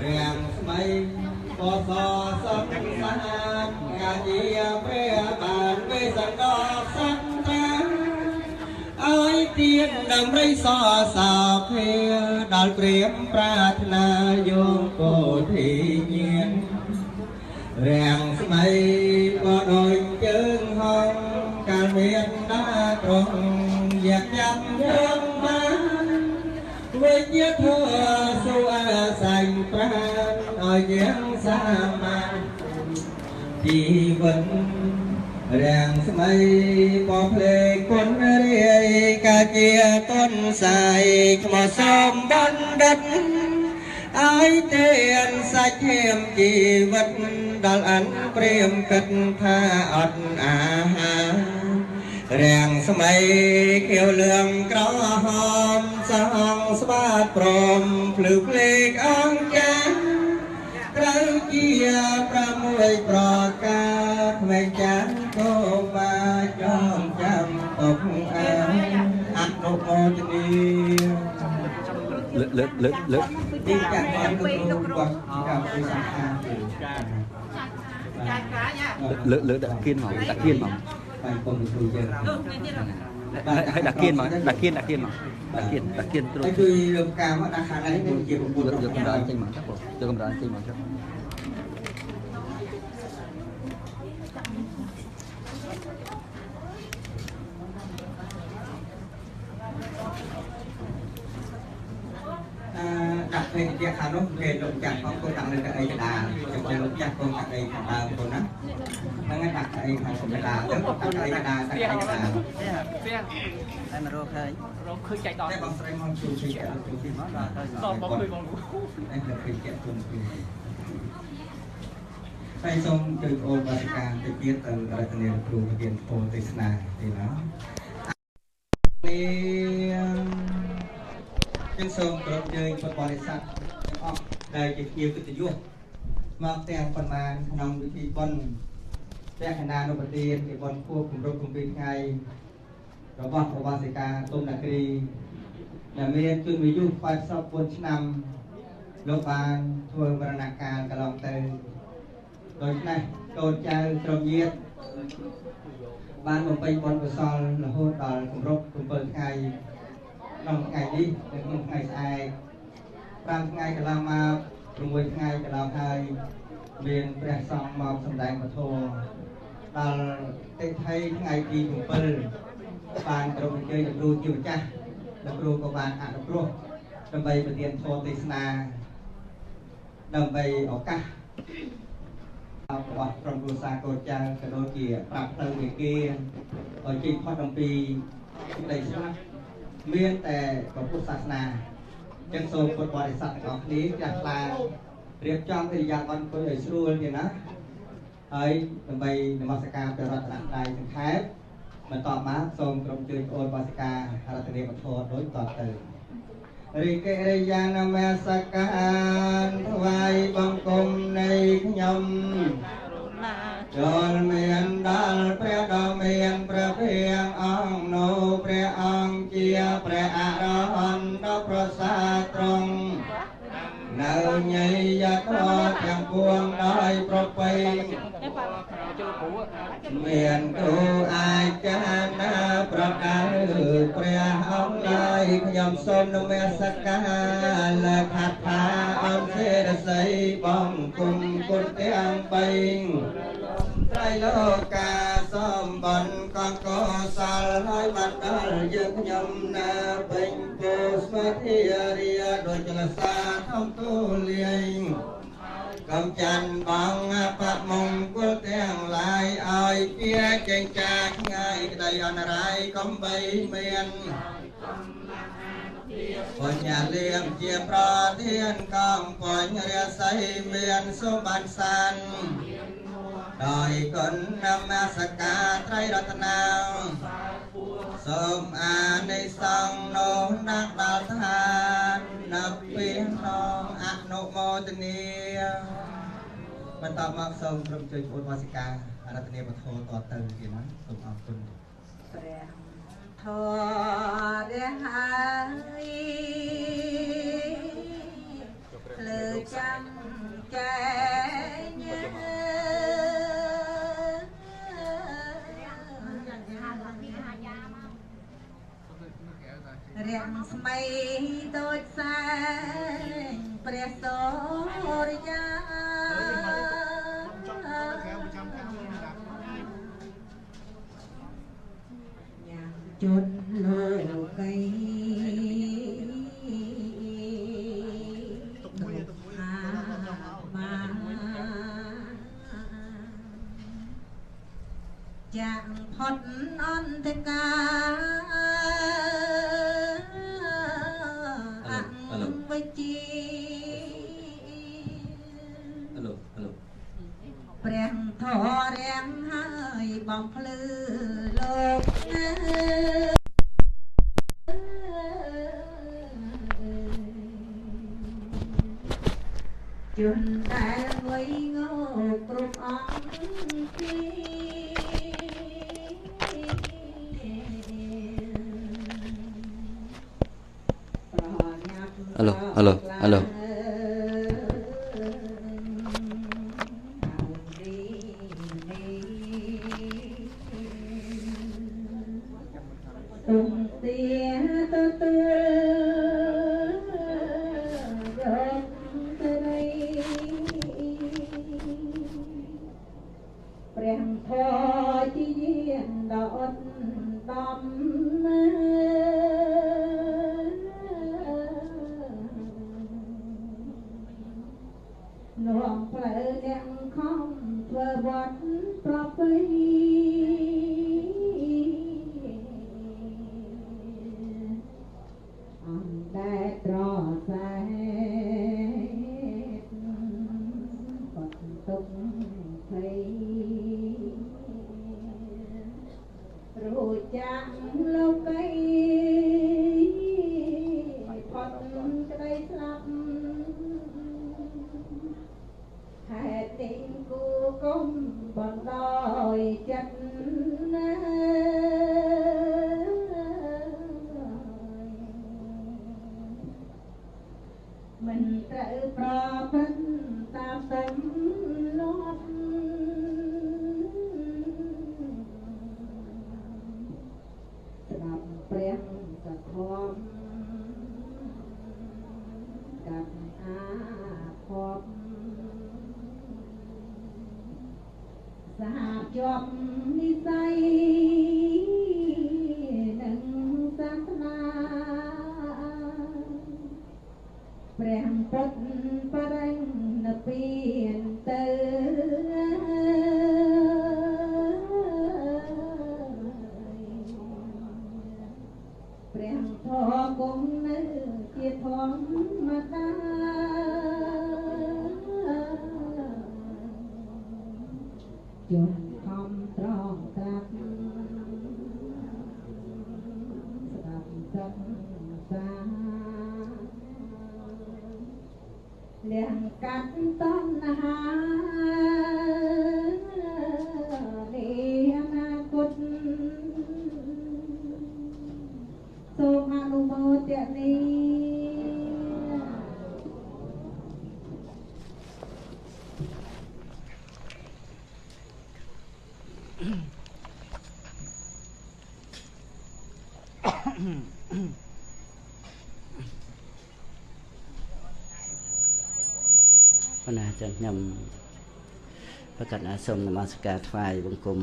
រៀងស្មៃបសសឹកសានកាជាព្រះបានវិសន្តសង្ឃាឲ្យទៀនដើម្បីសរសើរភាដល់ព្រាមប្រាថ្នាយោងពោធិញ្ញាណរៀងស្មៃក៏ដូចជើងហងកាលមានដាត្រង់យកចាំយើងបានវិញ្ញាធម៌សុអាស័យប្រាណឲ្យយើងសាមានជីវិតរាំងស្មៃបបភ្លេគុណរាយកាជាទុនសាយខ្មោសំបណ្ឌិតឲ្យទេអនសាច់ធម៌ជីវិតដល់អនព្រាមគិតថាអត់អាហាររាំងស្មៃខៀវលឿងក្រហមសហងស្បាតព្រមភ្លឺភ្លេកអង្ចាត្រូវជា6ប្រការក្មេងចាស់ក៏មកចងចាំទុកអាអនុមោទនីលើកទីចាក់បានលោកគាត់កម្មវិធីសង្ឃាលើកដាក់គៀនមកបាយពងគ្រូយើងហើយដាក់គៀនមកដាក់គៀនត្រួតជួយរំការមកដាក់ខាងនេះជាប្រពន្ធយកកម្រាលចេញមកចុះបងយកកម្រាលចេញមកចុះដាក់ពេលជាខាងនោះគេលោកចាក់ផងគាត់ដាក់នៅកៅអីកដាលចាំលោកចាក់ផងកៅអីខាងដើមគាត់ណាហ្នឹងឯងដាក់កៅអីខាងកដាលទៅដាក់កៅអីកដាលដាក់កៅអីកដាលតែមករកឃើញចែកដល់តែបងស្រីមកជួយចាក់ជួយមកដល់បងជួយបងឯងទៅចាក់ជុំពីហើយសូមជួយអូនបាសិកាទៅទៀតទៅរតនាគ្រូវិញ្ញាណពោទេសនាទីណាខ្ញុំសូមគោរពជើញពុទ្ធបរិស័ទទាំងអស់ដែលជាភ្ញៀវកិត្តិយសមកទាំងប៉ុន្មានក្នុងពិធីបុណ្យព្រះកណ្ដាលនុបទានជាបុណ្យខួបគម្រប់7ថ្ងៃរបស់ឧបាសិកាទុំនគិរីដែលមានជន្មាយុ84ឆ្នាំលោកបានធ្វើមរណកាលកន្លងទៅដូច្នេះកូនចៅក្រុមញាតិបានបំពេញបុណ្យកុសលរហូតដល់គម្រប់7ថ្ងៃក្នុងថ្ងៃនេះនិងក្នុងថ្ងៃស្អែក5ថ្ងៃកន្លងមក6ថ្ងៃកន្លងហើយមានព្រះសង្ឃមកសម្ដែងពធដល់តិថីថ្ងៃទី7បានក្រុមអញ្ជើញលោកគ្រូជាម្ចាស់លោកគ្រូក៏បានអនុគ្រោះដើម្បីប្រទានធម៌ទេសនាដើម្បីឱកាសរបស់ក្រុមគ្រួសារកូនចៅក៏ដូចជាប្រាប់ផ្លូវវិគាឲ្យជិះផុតអំពីក្តីស្លាប់មានតែពុទ្ធសាសនាចឹងសូមពុទ្ធបរិស័ទទាំងអស់គ្នាចាស់ខ្លារៀបចំកិរិយាបថអង្គុយឲ្យស្រួលទៀតណាហើយដើម្បីនមស្ការព្រះរតនត្រ័យសង្ខេបបន្តមកសូមក្រុមជើញអូនបរិសការតនាពធដូចតទៅរីកេរិយានមស្ការថ្វាយបង្គំនៃខ្ញុំចូលមានដល់ព្រះដ៏មានព្រះភៀងអង្គនោះព្រះអង្គជាព្រះអរហន្តដ៏ប្រសើរត្រង់នៅញៃយធម៌ទាំងពួងដោយប្រពៃមានគ្រូអាចារ្យណាប្រដៅព្រះអង្គឡើយខ្ញុំសូមនមស្ការលើកថាថាអង្គសេរស័យបងគុំគុណទាំង3ត្រៃលោកាសម្បត្តិកកុសលហើយបានដល់យើងខ្ញុំណាពេញពោស្មធារិយដូចចលសាធំទូលាយកំច័ន្ទបងបមង្គលទាំងឡាយឲ្យជាចេញចាថ្ងៃក្តីអនរាយកំបីមានបញ្ញាលៀងជាប្រធានកំបញ្ញរាសីមានសុបត្តិសានដោយគុណនមស្ការត្រៃរតនាសូមអានិសង្ឃនោះណាស់ដល់ឋាននៅពីនងអនុមោទនីបន្តមកសូមក្រុមជួយពុទ្ធវាសិការរតនាពធតទៅទៀតណាសូមអរគុណព្រះធររហ រៀងស្មៃដូចសែងព្រះសូរយាជន់លោកីទុកមួយយ៉ាងផុតអន្តកាវិជាព្រះធររាំងហើយបំភ្លឺលោកជនដែលវៃងោគ្រប់អង្គទីAlo.ព្រះធម៌ជាយានដល់ដំនាំផ្លូវអ្នកខំធ្វើវត្តប្រពៃអនតែត្រសែបត់ទុកភ័យរួចចាំលោកីផុតក្តីស្លាប់ហេតុទីគូគុំបណ្ដោយចិត្តណាមិនត្រូវប្រព្រឹត្តតាមទំលាប់ស្ដាប់ព្រះសធម៌កាត់អាភពសហជាប់និស័យនឹងសាសនាព្រះពុទ្ធបរិនិព្វានទៅព្រះធម៌គង់នៅជាធម្មតាយល់ខំត្រង់ត្រាក់ស្ដាប់ទឹកសាលះកាត់តណ្ហានៃអនាគតសូមអនុមោទនាបណ្ណាចាខ្ញុំប្រកាសសូមនមស្ការថ្វាយបង្គំ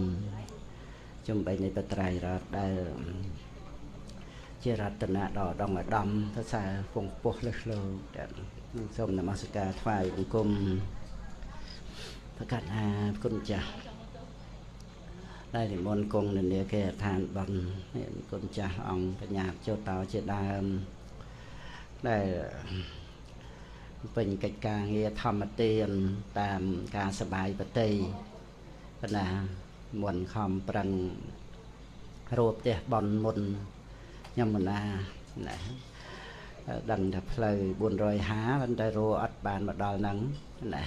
ជំបីនៃបត្រៃរតដែលជារតនៈដ៏ដងឧត្តមទសាពងពោះលឹះលោដែលសូមនមស្ការថ្វាយបង្គំប្រកាសគុណចាស់ដែលនិមន្តគង់នៅនាគេឋានបន់គុណចាស់អង្គបញ្ញាចូលតោជាដើមដែលពេញកិច្ចការងារធម្មទានតាមការសបាយបតីប៉ុន្តែមុនខំប្រឹងរួបផ្ទះបន់មុនខ្ញុំមិនណាដឹងថាផ្លូវ450ប៉ុន្តែរੂអត់បានមកដល់ហ្នឹងណា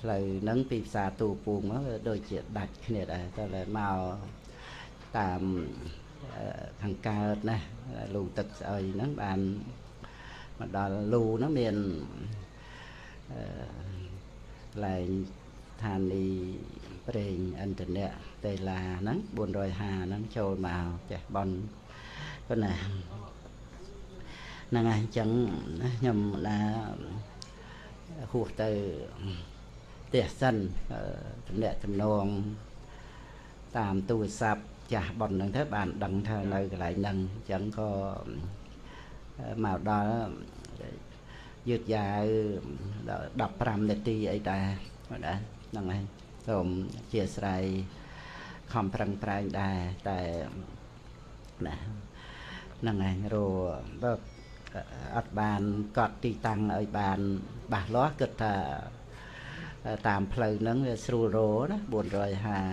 ផ្លូវហ្នឹងពីផ្សារទូពួងមកដូចជាដាច់គ្នាដែរតែមកតាមខាងកើតណាលូទឹកស្អុយហ្នឹងបានមកដល់លូហ្នឹងមានកន្លែងឋានីប្រេងឥន្ធនៈតេឡាហ្នឹង450ហ្នឹងចូលមកចេះបន់ ប៉ុណ្ណាហ្នឹងហើយអញ្ចឹងខ្ញុំណាហួសទៅផ្ទះសិនទំនាក់ទំនងតាមទូរស័ព្ទចាស់ប៉ុនហ្នឹងទៅបានដឹងថានៅកន្លែងហ្នឹងអញ្ចឹងក៏មកដល់យឺតយ៉ាវ15នាទីអីដែរហ្នឹងហើយសូមអធិស្ឋានខំប្រឹងប្រែងដែរតែណាហ្នឹងហើយរបើអត់បានកត់ទីតាំងឲ្យបានច្បាស់លាស់គិតថាតាមផ្លូវហ្នឹងវាស្រួលរណា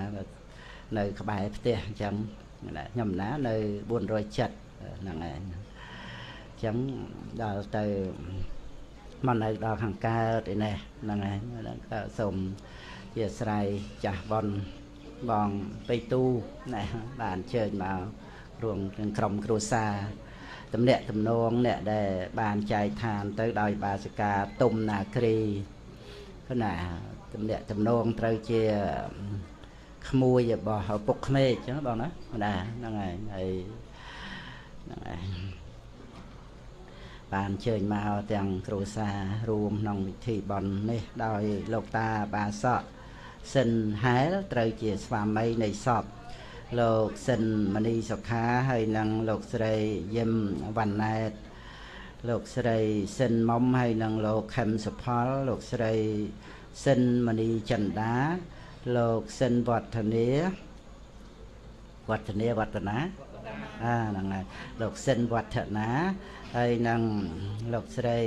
450នៅក្បែរផ្ទះអញ្ចឹងខ្ញុំណានៅ470ហ្នឹងហើយអញ្ចឹងដល់ទៅមកនៅដល់ខាងកើតឯនេះហ្នឹងហើយក៏សូមជាស្រ័យចាស់បនបងបេទូណាបានអញ្ជើញមករួមនឹងក្រុមគ្រួសារតំណាក់តំណងអ្នកដែលបានចែកឋានទៅដោយបាសិកាទុំនាគ្រីណាតំណាក់តំណងត្រូវជាក្មួយរបស់ឪពុកក្មេកអញ្ចឹងបងណាហ្នឹងហើយហើយហ្នឹងហើយបានអញ្ជើញមកទាំងគ្រួសាររួមក្នុងពិធីបុណ្យនេះដោយលោកតាបាសកសិនហែលត្រូវជាស្វាមីនៃសពលោកសិនមនីសុខាហើយនិងលោកស្រីយឹមវណ្ណែតលោកស្រីសិនមុំហើយនិងលោកខឹមសុផលលោកស្រីសិនមនីចិន្តាលោកសិនវឌ្ឍនាហ្នឹងហើយលោកសិនវឌ្ឍនាហើយនិងលោកស្រី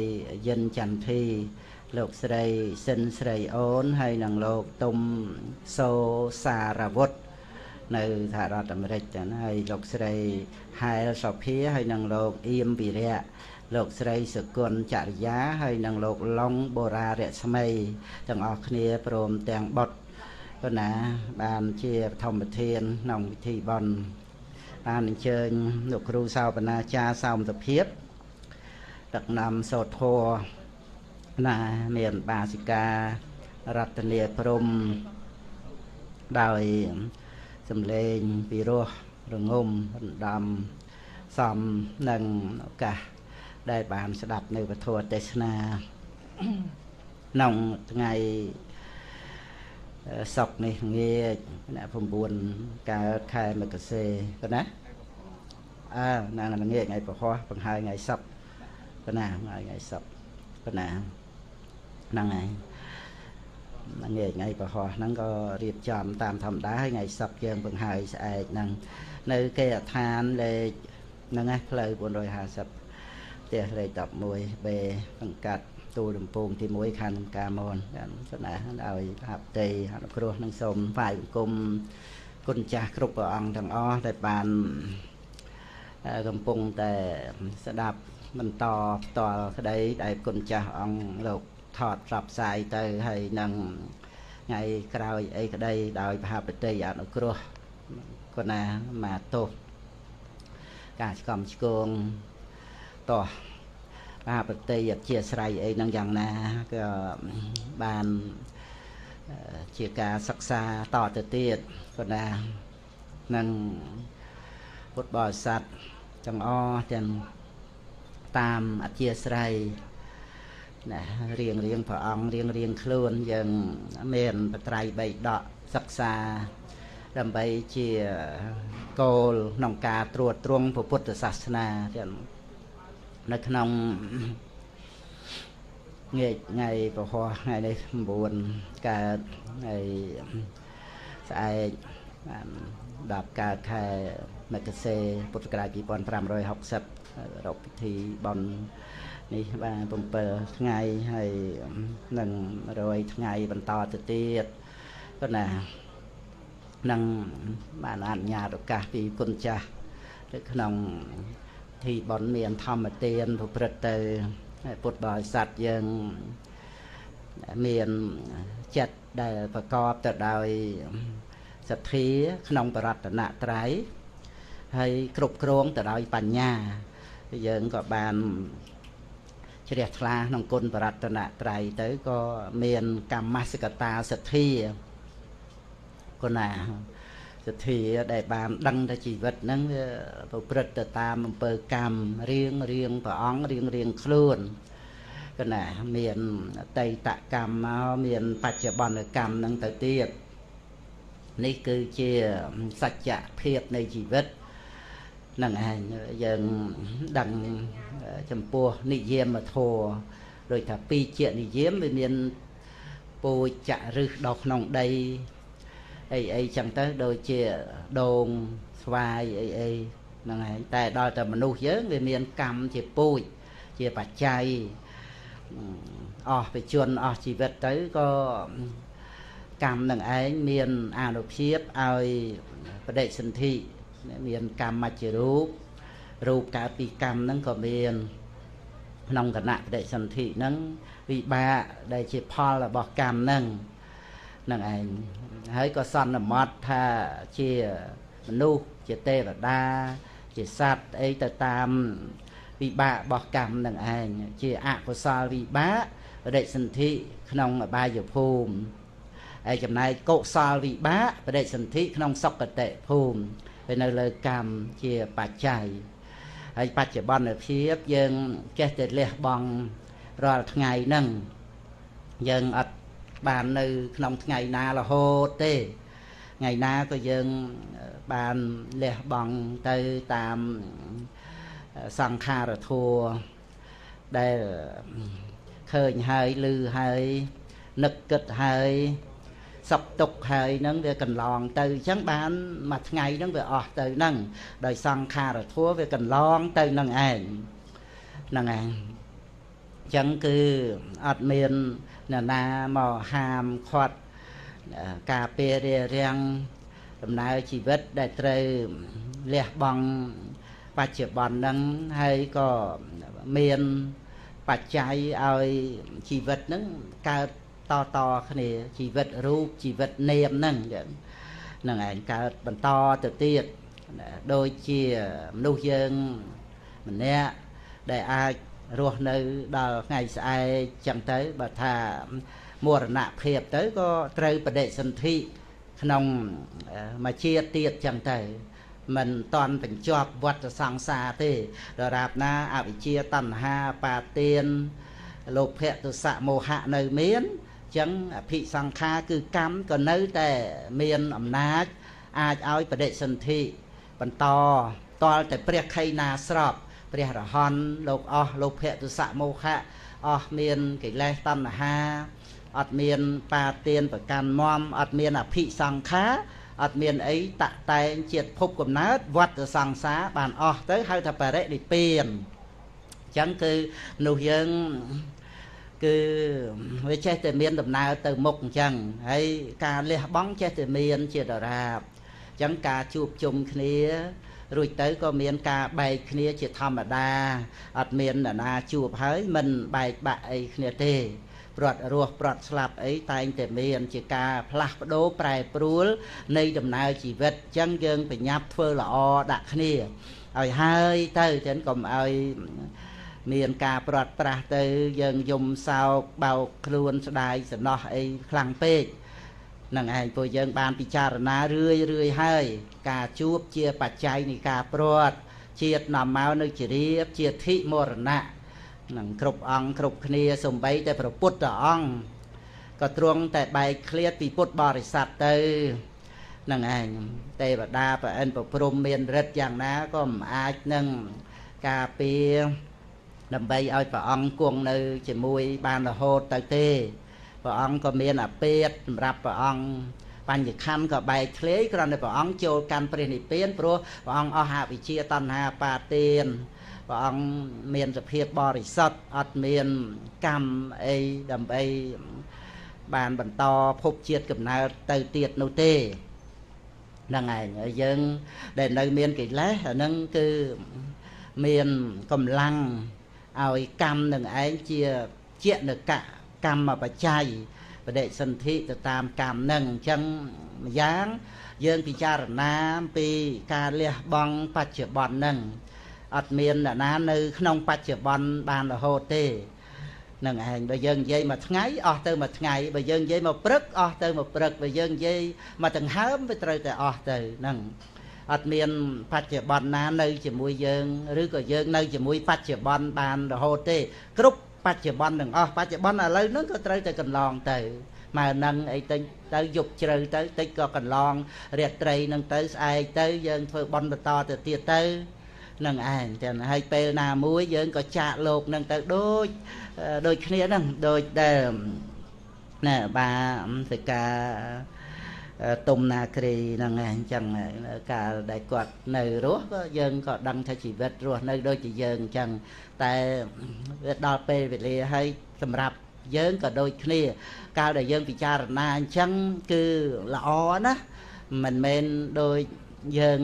យិនចន្ទធីលោកស្រីសិនស្រីអូនហើយនិងលោកទុំសូសារវុធនៅសហរដ្ឋអាមេរិកចឹងហើយលោកស្រីហែលសុភាហើយនិងលោកអៀមវិរៈលោកស្រីសុគន្ធចរិយាហើយនិងលោកឡុងបូរ៉ារស្មីទាំងអស់គ្នាព្រមទាំងបុត្រប៉ុណ្ណាបានជាបឋមប្រធានក្នុងពិធីបុណ្យបានអញ្ជើញលោកគ្រូសោបនាចារ្យសោមទភាពដឹកនាំសូត្រធម៌ណាមានបាសិការតនាព្រំដោយសំឡេងពីរោះរងំរំដំសំនឹងឱកាសដែលបានស្ដាប់នៅពធទេសនាក្នុងថ្ងៃសុក្រនេះងាយ9កើតខែមករាប៉ុណ្ណាហ្នឹងងាយថ្ងៃពហុបង្ហើយថ្ងៃសុក្រប៉ុណ្ណាថ្ងៃសុក្រប៉ុណ្ណាហ្នឹងហើយងាយថ្ងៃពហុហ្នឹងក៏រៀបចំតាមធម្មតាហើយថ្ងៃសុក្រយើងបង្ហើយស្អែកហ្នឹងនៅគេអដ្ឋានលេខហ្នឹងឯងផ្លូវ450ផ្ទះលេខ11បេបង្កាត់ទូលដំពងទី1ខណ្ឌចំការមនស្នើឲ្យអបតីអនុគ្រោះនឹងសូមថ្វាយបង្គំគុណចាស់គ្រប់ព្រះអង្គទាំងអស់ដែលបានកំពុងតែស្ដាប់បន្តផ្ទាល់ក្តីដែលគុណចាស់អង្គលោកថតផ្សព្វផ្សាយទៅហើយនឹងថ្ងៃក្រោយអីក្តីដោយមហាបតីអនុគ្រោះគណាមកទោសការឆ្កំឆ្គងតោះមហាបតីអធិស្ឋានអីនឹងយ៉ាងណាក៏បានជាការសិក្សាតទៅទៀតគណានឹងពុទ្ធបរិស័ទទាំងអស់ទាំងតាមអធិស្ឋានណារៀងព្រះអង្គរៀងខ្លួនយើងមានបត្រៃបីដកសិក្សាដើម្បីជាគោលក្នុងការត្រួតត្រងពុទ្ធសាសនាទាំងនៅក្នុងថ្ងៃពហុថ្ងៃនេះ9កើតថ្ងៃស្អែកបាន10កើតខែមករាពុទ្ធសករាជ2560រកពិធីបុណ្យនេះបាន7ថ្ងៃហើយនឹង100ថ្ងៃបន្តទៅទៀតប៉ុន្តែនឹងបានអនុញ្ញាតឱកាសពីគុណចាស់នៅក្នុងពិធីបុណ្យមានធម្មទានប្រព្រឹត្តទៅពុទ្ធបរិស័ទយើងមានចិត្តដែលប្រកបទៅដោយសទ្ធាក្នុងបរតនត្រ័យហើយគ្រប់គ្រងទៅដោយបញ្ញាយើងក៏បានជ្រះថ្លាក្នុងគុណបរតនត្រ័យទៅក៏មានកម្មសិកតាសទ្ធាគុណា សទ្ធាដែលបានដឹងថាជីវិតហ្នឹងវាប្រព្រឹត្តទៅតាមអំពើកម្មរៀងព្រះអង្គរៀងខ្លួនគណៈមានអតីតកម្មមកមានបច្ចុប្បន្នកម្មហ្នឹងទៅទៀតនេះគឺជាសច្ចភាពនៃជីវិតហ្នឹងឯងយើងដឹងចំពោះនិយមធម៌ដូចថាពីរជានិយមវាមានពូជចរឹសដល់ក្នុងដីអីចឹងទៅដូចជាដូងស្វាយអីហ្នឹងហើយតែដល់តែមនុស្សយើងវាមានកម្មជាពូជជាបច្ច័យអស់បជនអស់ជីវិតទៅក៏កម្មនឹងឯងមានអានុភាពឲ្យបដិសន្ធិមានកម្មមជ្ឈរូបកើតពីកម្មហ្នឹងក៏មានក្នុងគណៈបដិសន្ធិហ្នឹងវិបាកដែលជាផលរបស់កម្មហ្នឹងឯងហើយក៏សន្មតថាជាមនុស្សជាទេវតាជាសត្វអីទៅតាមវិបាករបស់កម្មនឹងឯងជាអកុសលវិបាកបដិសន្ធិក្នុងអបាយភូមិហើយចំណែកកុសលវិបាកបដិសន្ធិក្នុងសុគតិភូមិហើយនៅលើកម្មជាបច្ច័យហើយបច្ចុប្បន្នភាពយើងចេះតែលះបង់រាល់ថ្ងៃហ្នឹងយើងអត់បាននៅក្នុងថ្ងៃណារហូតទេថ្ងៃណាក៏យើងបានលះបង់ទៅតាមសង្ខារធัวដែលឃើញហើយឮហើយនឹកគិតហើយសុខទុក្ខហើយហ្នឹងវាកន្លងទៅអញ្ចឹងបានមួយថ្ងៃហ្នឹងវាអស់ទៅហ្នឹងដោយសង្ខារធัวវាកន្លងទៅហ្នឹងឯងហ្នឹងឯងអញ្ចឹងគឺអត់មានអ្នកណាមកហាមឃាត់ការពាររារាំងដំណើរជីវិតដែលត្រូវលះបង់បច្ចុប្បន្នហ្នឹងហើយក៏មានបច្ច័យឲ្យជីវិតហ្នឹងកើតតគ្នាជីវិតរូបជីវិតនាមហ្នឹងឯងកើតបន្តទៅទៀតដូចជាមនុស្សយើងម្នាក់ដែលអាចរស់នៅដល់ថ្ងៃស្អែកចឹងទៅបើថាមរណភាពទៅក៏ត្រូវបដិសន្ធិក្នុងមួយជាតិទៀតចឹងទៅមិនតន់បញ្ចប់វដ្តសង្សារទេដរាបណាអវិជ្ជាតណ្ហាបាទានលោភៈទុសៈមោហៈនៅមានចឹងអភិសង្ខារគឺកម្មក៏នៅតែមានអំណាចអាចឲ្យបដិសន្ធិបន្តតលតែព្រះខៃណាស្របព្រះរហន្តលោកអស់លោភៈទុសៈមោហៈអស់មានកិលេសតណ្ហាអត់មានបាទានប្រកាន់មមអត់មានអភិសង្ខារអត់មានអីតាក់តែងជាតិភពកំណើតវដ្តសង្សារបានអស់ទៅហៅថាបរិនិព្វានអញ្ចឹងគឺមនុស្សយើងគឺវាចេះតែមានដំណើរទៅមុខអញ្ចឹងហើយការលះបង់ចេះតែមានជាដរាបអញ្ចឹងការជួបជុំគ្នារួចទៅក៏មានការបែកគ្នាជាធម្មតាអត់មានអ្នកណាជួបហើយមិនបែកបាក់អីគ្នាទេព្រាត់រស់ព្រាត់ស្លាប់អីតែងតែមានជាការផ្លាស់ប្ដូរប្រែប្រួលនៃដំណើរជីវិតអញ្ចឹងយើងប្រញាប់ធ្វើល្អដាក់គ្នាឲ្យហើយទៅចឹងកុំឲ្យមានការព្រាត់ប្រាសទៅយើងយំសោកបោកខ្លួនស្ដាយសំណោះអីខ្លាំងពេកនឹងឯងពួកយើងបានពិចារណារឿយហើយការជួបជាបច្ច័យនៃការព្រាត់ជាតិនាំមកនៅជារៀបជាធិមរណៈនឹងគ្រប់អង្គគ្រប់គ្នាសំបីតែព្រះពុទ្ធអង្គក៏ទ្រង់តែបែកឃ្លាតពីពុទ្ធបរិស័ទទៅនឹងឯងទេវតាប្រអិនប្រព្រំមានឫទ្ធិយ៉ាងណាក៏មិនអាចនឹងការពារដើម្បីឲ្យព្រះអង្គគង់នៅជាមួយបានរហូតទៅទេព្រះអង្គក៏មានអពេតសម្រាប់ព្រះអង្គបញ្ញខណ្ឌក៏បែកធ្លាយគ្រាន់តែព្រះអង្គចូលកាន់ព្រះនិព្វានព្រោះព្រះអង្គអស់អវិជ្ជាតណ្ហាបាទានព្រះអង្គមានសភាពបរិសុទ្ធអត់មានកម្មអីដើម្បីបានបន្តភពជាតិកំណើតទៅទៀតនោះទេហ្នឹងឯងយើងដែលនៅមានកិលេសអាហ្នឹងគឺមានកម្លាំងឲ្យកម្មនឹងឯងជាជានកកម្មបច្ច័យបដិសន្ធិទៅតាមកម្មនឹងអញ្ចឹងម្យ៉ាងយើងពិចារណាពីការលះបង់បច្ចុប្បន្ននឹងអត់មានអ្នកណានៅក្នុងបច្ចុប្បន្នបានរហូតទេ នឹងឯងបើយើងនិយាយមួយថ្ងៃអស់ទៅមួយថ្ងៃបើយើងនិយាយមកព្រឹកអស់ទៅមកព្រឹកបើយើងនិយាយមកដង្ហើមវាត្រូវតែអស់ទៅហ្នឹងអត់មានបច្ចុប្បន្នណានៅជាមួយយើងឬក៏យើងនៅជាមួយបច្ចុប្បន្នបានរហូតទេគ្រប់បច្ចុប្បន្នទាំងអស់បច្ចុប្បន្នឥឡូវហ្នឹងក៏ត្រូវតែកន្លងទៅមកនឹងអីទៅយប់ជ្រៅទៅតិចក៏កន្លងរាត្រីហ្នឹងទៅស្អែកទៅយើងធ្វើបន់បន្តទៅទៀតទៅនឹងឯងចឹងហើយពេលណាមួយយើងក៏ចាកលោកនឹងទៅដូចគ្នាហ្នឹងដូចដែលណែបាសិកាទុំណាគ្រីហ្នឹងឯងចឹងកាលដែលគាត់នៅរស់ក៏យើងក៏ដឹងថាជីវិតរស់នៅដូចជាយើងចឹងតែវាដល់ពេលវេលាហើយសម្រាប់យើងក៏ដូចគ្នាកាលដែលយើងពិចារណាអញ្ចឹងគឺល្អណាមិនមែនដូចយើង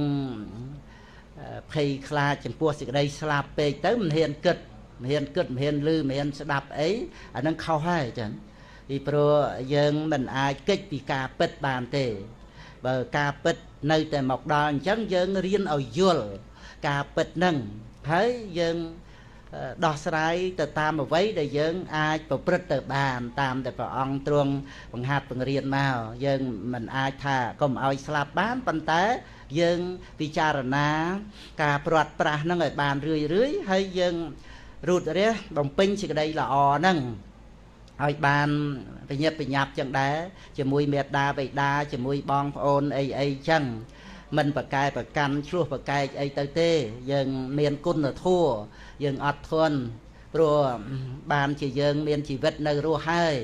ភ័យខ្លាចចំពោះសេចក្តីស្លាប់ពេកទៅមិនហ៊ានគិតមិនហ៊ានឮមិនហ៊ានស្ដាប់អីអានឹងខុសហើយចឹងពីព្រោះយើងមិនអាចគេចពីការពិតបានទេបើការពិតនៅតែមកដល់អញ្ចឹងយើងរៀនឲ្យយល់ការពិតហ្នឹងហើយយើងដោះស្រាយទៅតាមអ្វីដែលយើងអាចប្រព្រឹត្តទៅបានតាមតែព្រះអង្គទ្រង់បង្ហាត់បង្រៀនមកយើងមិនអាចថាកុំឲ្យស្លាប់បានប៉ុន្តែយើងពិចារណាការព្រាត់ប្រាសហ្នឹងឲ្យបានរឿយហើយយើងរូតរះបំពេញសេចក្តីល្អហ្នឹងឲ្យបានប្រញាប់ប្រញាប់ចឹងដែរជាមួយមេត្តាបិតាជាមួយបងប្អូនអីចឹងមិនប្រកែប្រកាន់ឆ្លោះប្រកែកអីទៅទេយើងមានគុណធម៌យើងអត់ធន់ព្រោះបានជាយើងមានជីវិតនៅរស់ហើយ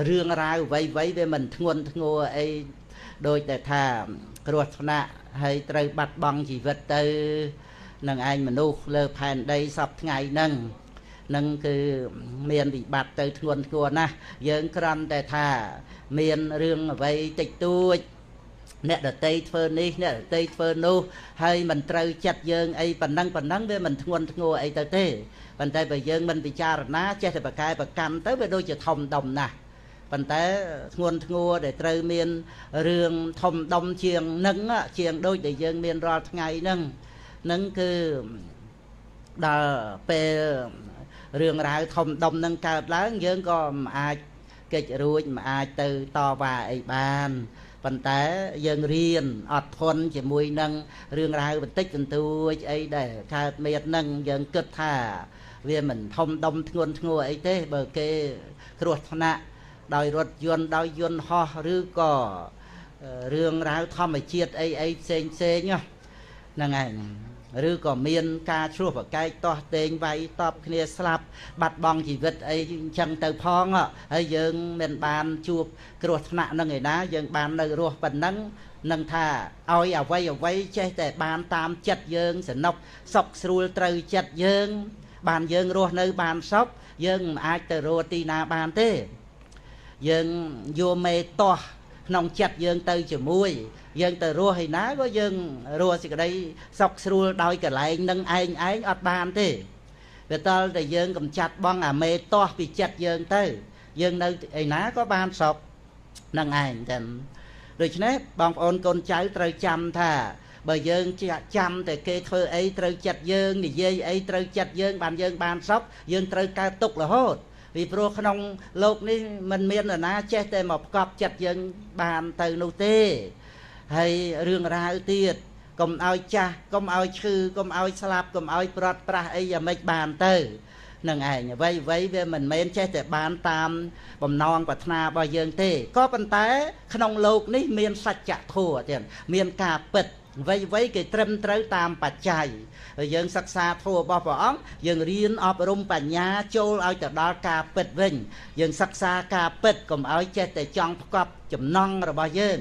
រឿងរ៉ាវអ្វីវាមិនធ្ងន់ធ្ងរអីដូចតែថាគ្រោះថ្នាក់ហើយត្រូវបាត់បង់ជីវិតទៅនឹងឯងមនុស្សលើផែនដីសពថ្ងៃហ្នឹងគឺមានវិបត្តិទៅធ្ងន់ធ្ងរណាស់យើងគ្រាន់តែថាមានរឿងអ្វីតិចតួចអ្នកដតីធ្វើនេះអ្នកដតីធ្វើនោះហើយមិនត្រូវចិត្តយើងអីប៉ុណ្ណឹងវាមិនធ្ងន់ធ្ងរអីទៅទេប៉ុន្តែបើយើងមិនពិចារណាចេះតែប្រកែប្រកាន់ទៅវាដូចជាធំដុំណាស់ប៉ុន្តែធ្ងន់ធ្ងរដែលត្រូវមានរឿងធំដុំជាងនឹងជាងដូចដែលយើងមានរាល់ថ្ងៃហ្នឹងគឺដល់ពេលរឿងរ៉ាវធំដុំនឹងកើតឡើងយើងក៏មិនអាចកិច្ចរួចមិនអាចទៅតវ៉ាអីបានប៉ុន្តែយើងរៀនអត់ធន់ជាមួយនឹងរឿងរ៉ាវបន្តិចបន្តួចអីដែលកើតមាននឹងយើងគិតថាវាមិនធំដុំធ្ងន់ធ្ងរអីទេបើគេគ្រោះថ្នាក់ដោយរថយន្តដោយយន្តហោះឬក៏រឿងរ៉ាវធម្មជាតិអីផ្សេងហ្នឹងឯងឬក៏មានការឆ្លោះប្រកែកទាស់ទែងវាយតបគ្នាស្លាប់បាត់បង់ជីវិតអីអញ្ចឹងទៅផងហើយយើងមិនបានជួបគ្រោះថ្នាក់នឹងឯណាយើងបាននៅរស់ប៉ុណ្ណឹងនឹងថាឲ្យអ្វីចេះតែបានតាមចិត្តយើងសនុកសុខស្រួលត្រូវចិត្តយើងបានយើងរស់នៅបានសុខយើងមិនអាចទៅរកទីណាបានទេយើងយកមេតោះក្នុងចិត្តយើងទៅជាមួយយើងទៅរស់ឯណាក៏យើងរស់សេចក្តីសុខស្រួលដោយកលែងនឹងឯងអត់បានទេវាតលតែយើងកំចាត់បងអាមេតោះពីចិត្តយើងទៅយើងនៅឯណាក៏បានសុខនឹងឯងតែដូច្នេះបងប្អូនកូនចៅត្រូវចាំថាបើយើងចាំតែគេធ្វើអីត្រូវចិត្តយើងនិយាយអីត្រូវចិត្តយើងបានសុខយើងត្រូវកើតទុក្ខរហូតពីព្រោះក្នុងលោកនេះមិនមាននរណាចេះតែមកផ្កប់ចិត្តយើងបានទៅនោះទេហើយរឿងរ៉ាវទៀតកុំឲ្យចាស់កុំឲ្យឈឺកុំឲ្យស្លាប់កុំឲ្យព្រាត់ប្រាសអីយ៉ាងម៉េចបានទៅនឹងឯងអ្វីវាមិនមែនចេះតែបានតាមបំណងប្រាថ្នារបស់យើងទេក៏ប៉ុន្តែក្នុងលោកនេះមានសច្ចធម៌ទៀតមានការពិតអ្វីគេត្រឹមត្រូវតាមបច្ច័យហើយយើងសិក្សាធម៌របស់ព្រះអង្គយើងរៀនអប់រំបញ្ញាចូលឲ្យទៅដល់ការពិតវិញយើងសិក្សាការពិតកុំឲ្យចេះតែចង់ផ្កប់ចំណង់របស់យើង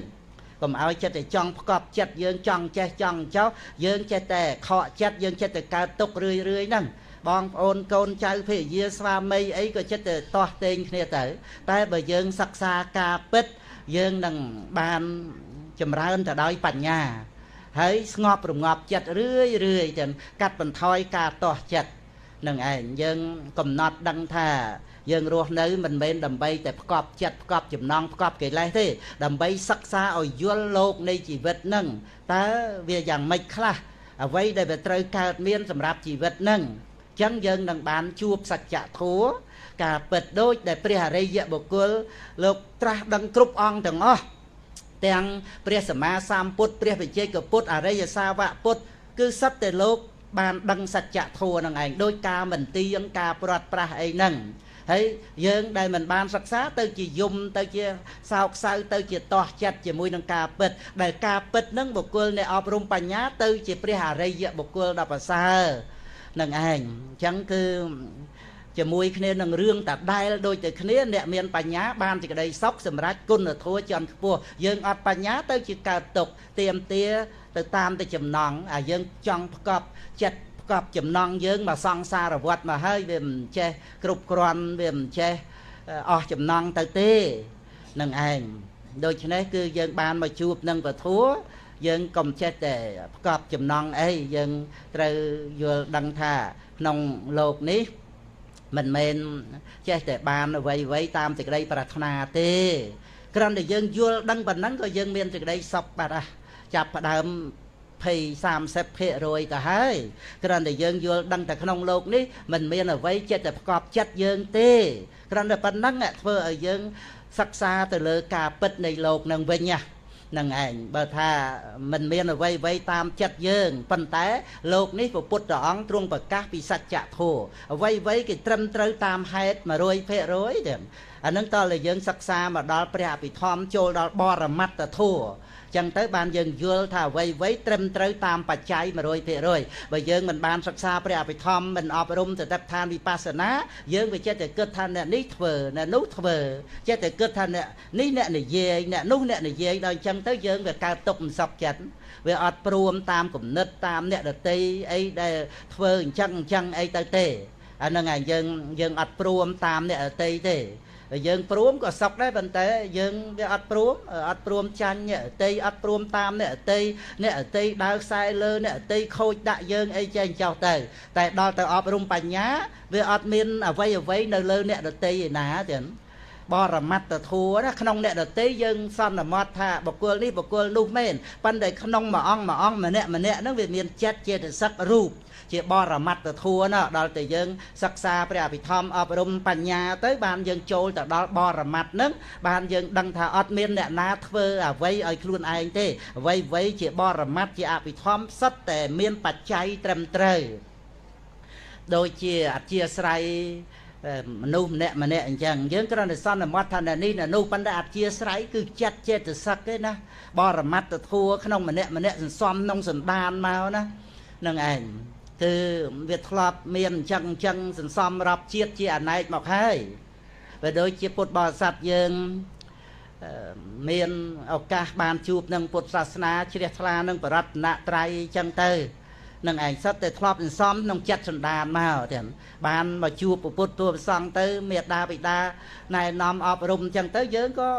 កុំឲ្យចិត្តតែចង់ផ្កប់ចិត្តយើងចង់ចេះចង់ចោះយើងចេះតែខកចិត្តយើងចេះតែកើតទុករឿយហ្នឹងបងប្អូនកូនចៅភរិយាស្វាមីអីក៏ចិត្តតែទាស់ទែងគ្នាទៅតែបើយើងសិក្សាការពិតយើងនឹងបានចម្រើនទៅដោយបញ្ញាហើយស្ងប់រងាប់ចិត្តរឿយទាំងកាត់បន្ថយការទាស់ចិត្តនឹងឯងយើងកំណត់ដឹងថាយើងរស់នៅមិនមែនដើម្បីតែផ្កប់ចិត្តផ្កប់ចំណងផ្កប់កិលេសទេដើម្បីសិក្សាឲ្យយល់លោកនៃជីវិតនឹងតើវាយ៉ាងម៉េចខ្លះអ្វីដែលវាត្រូវកើតមានសម្រាប់ជីវិតនឹង chẳng dân đằng bán chuộc sạch chạ thua cả bật đôi đểព្រះអរិយបុគ្គលលោកត្រាស់ដឹងគ្រប់អង្គទាំងអស់ទាំងព្រះសម្មាសម្ពុទ្ធព្រះវិជ័យកពុទ្ធអរិយសាវកពុទ្ធគឺសិតតែលោកបានដឹងសច្ចធម៌នឹងឯងដោយការមិនទៀងការព្រាត់ប្រាសអីហ្នឹងហើយយើងដែលមិនបានសិក្សាទៅជាយំទៅជាសោកសៅទៅជាតោះចិត្តជាមួយនឹងការពិតដែលការពិតហ្នឹងបុគ្គលនៃអប់រំបញ្ញាទៅជាព្រះអរិយបុគ្គលដ៏ប្រសើរនឹងឯងអញ្ចឹងគឺជាមួយគ្នានឹងរឿងតាដែលដូចតែគ្នាអ្នកមានបញ្ញាបានសេចក្តីសុខសម្រាប់គុណធម៌ជាន់ខ្ពស់យើងអត់បញ្ញាទៅជាកើតទុកទៀមទាទៅតាមតែចំណងយើងចង់ផ្កប់ចិត្តផ្កប់ចំណងយើងមកសង្សារវត្តមកហើយវាមិនចេះគ្រប់គ្រាន់វាមិនចេះអស់ចំណងទៅទេនឹងឯងដូច្នេះគឺយើងបានមកជួបនឹងពធัวយើងកុំចេះតែផ្កប់ចំណងអីយើងត្រូវយល់ដឹងថាក្នុងលោកនេះមិនមែនចេះតែបានអ្វីៗតាមសេចក្តីប្រាថ្នាទេគ្រាន់តែយើងយល់ដឹងប៉ុណ្ណឹងក៏យើងមានសេចក្តីសុខបាត់ចាប់ផ្ដើម20-30%ទៅហើយគ្រាន់តែយើងយល់ដឹងតែក្នុងโลกនេះមិនមានអ្វីចិត្តតែផ្កប់ចិត្តយើងទេគ្រាន់តែប៉ុណ្ណឹងធ្វើឲ្យយើងសិក្សាទៅលើការពិតនៃโลกនឹងវិញនឹងឯងបើថាមិនមានអ្វីតាមចិត្តយើងប៉ុន្តែលោកនេះព្រះពុទ្ធអង្គទ្រង់ប្រកាសពីសច្ចធម៌អ្វីគេត្រឹមត្រូវតាមហេតុ 100% ទេអានឹងតើយើងសិក្សាមកដល់ព្រះអភិធម្មចូលដល់បរមត្តធម៌ចឹងទៅបានយើងយល់ថាអ្វីត្រឹមត្រូវតាមបច្ច័យ 100% បើយើងមិនបានសិក្សាព្រះអភិធម្មមិនអប់រំទៅទឹកឋានវិបស្សនាយើងវាចេះតែគិតថាអ្នកនេះធ្វើអ្នកនោះធ្វើចេះតែគិតថាអ្នកនេះអ្នកនិយាយអ្នកនោះអ្នកនិយាយដល់ចឹងទៅយើងវាកើតទុកមិនសប្ចិត្តវាអត់ព្រមតាមគំនិតតាមអ្នកដតីអីដែលធ្វើអញ្ចឹងអីទៅទេអាហ្នឹងឯងយើងអត់ព្រមតាមអ្នកដតីទេយើងព្រមក៏សុខដែរប៉ុន្តែយើងវាអត់ព្រមចាញ់អ្នកអតីអត់ព្រមតាមអ្នកអតីដើរខ្សែលើអ្នកអតីខូចដាក់យើងអីចេះចោលទៅតែដល់ទៅអប់រំបញ្ញាវាអត់មានអ្វីនៅលើអ្នកដតីឯណាទេបរមត្តធម៌ណាក្នុងអ្នកដតីយើងសន្មតថាបុគ្គលនេះបុគ្គលនោះមែនប៉ុន្តែក្នុងមួយអង្គម្នាក់ហ្នឹងវាមានចិត្តចេតសិករូបជាបរមត្តធម៌ណាដល់តែយើងសិក្សាព្រះអភិធម្មអប់រំបញ្ញាទៅបានយើងចូលទៅដល់បរមត្តហ្នឹងបានយើងដឹងថាអត់មានអ្នកណាធ្វើអ្វីឲ្យខ្លួនឯងទេអ្វីជាបរមត្តជាអភិធម្មសិតតែមានបច្ច័យត្រឹមត្រូវដូចជាអធិស្ស្រ័យមនុស្សម្នាក់អញ្ចឹងយើងគ្រាន់តែសន្មតថានេះនោះប៉ុន្តែអធិស្ស្រ័យគឺចិត្តចេតសិកទេណាបរមត្តធម៌ក្នុងម្នាក់សន្សំក្នុងសន្តានមកណានឹងឯងគឺវាធ្លាប់មានអញ្ចឹងសន្សំរាប់ជាតិជាអណែកមកហើយបើដូចជាពុទ្ធបរិស័ទយើងមានឱកាសបានជួបនឹងពុទ្ធសាសនាជ្រះថ្លានឹងបរតនត្រ័យអញ្ចឹងទៅនឹងឯងសិតតែធ្លាប់សន្សំក្នុងចិត្តសន្តានមកទាំងបានមកជួបពុទ្ធទូប្រសង្ឃទៅមេដាបិតាណែនាំអប់រំអញ្ចឹងទៅយើងក៏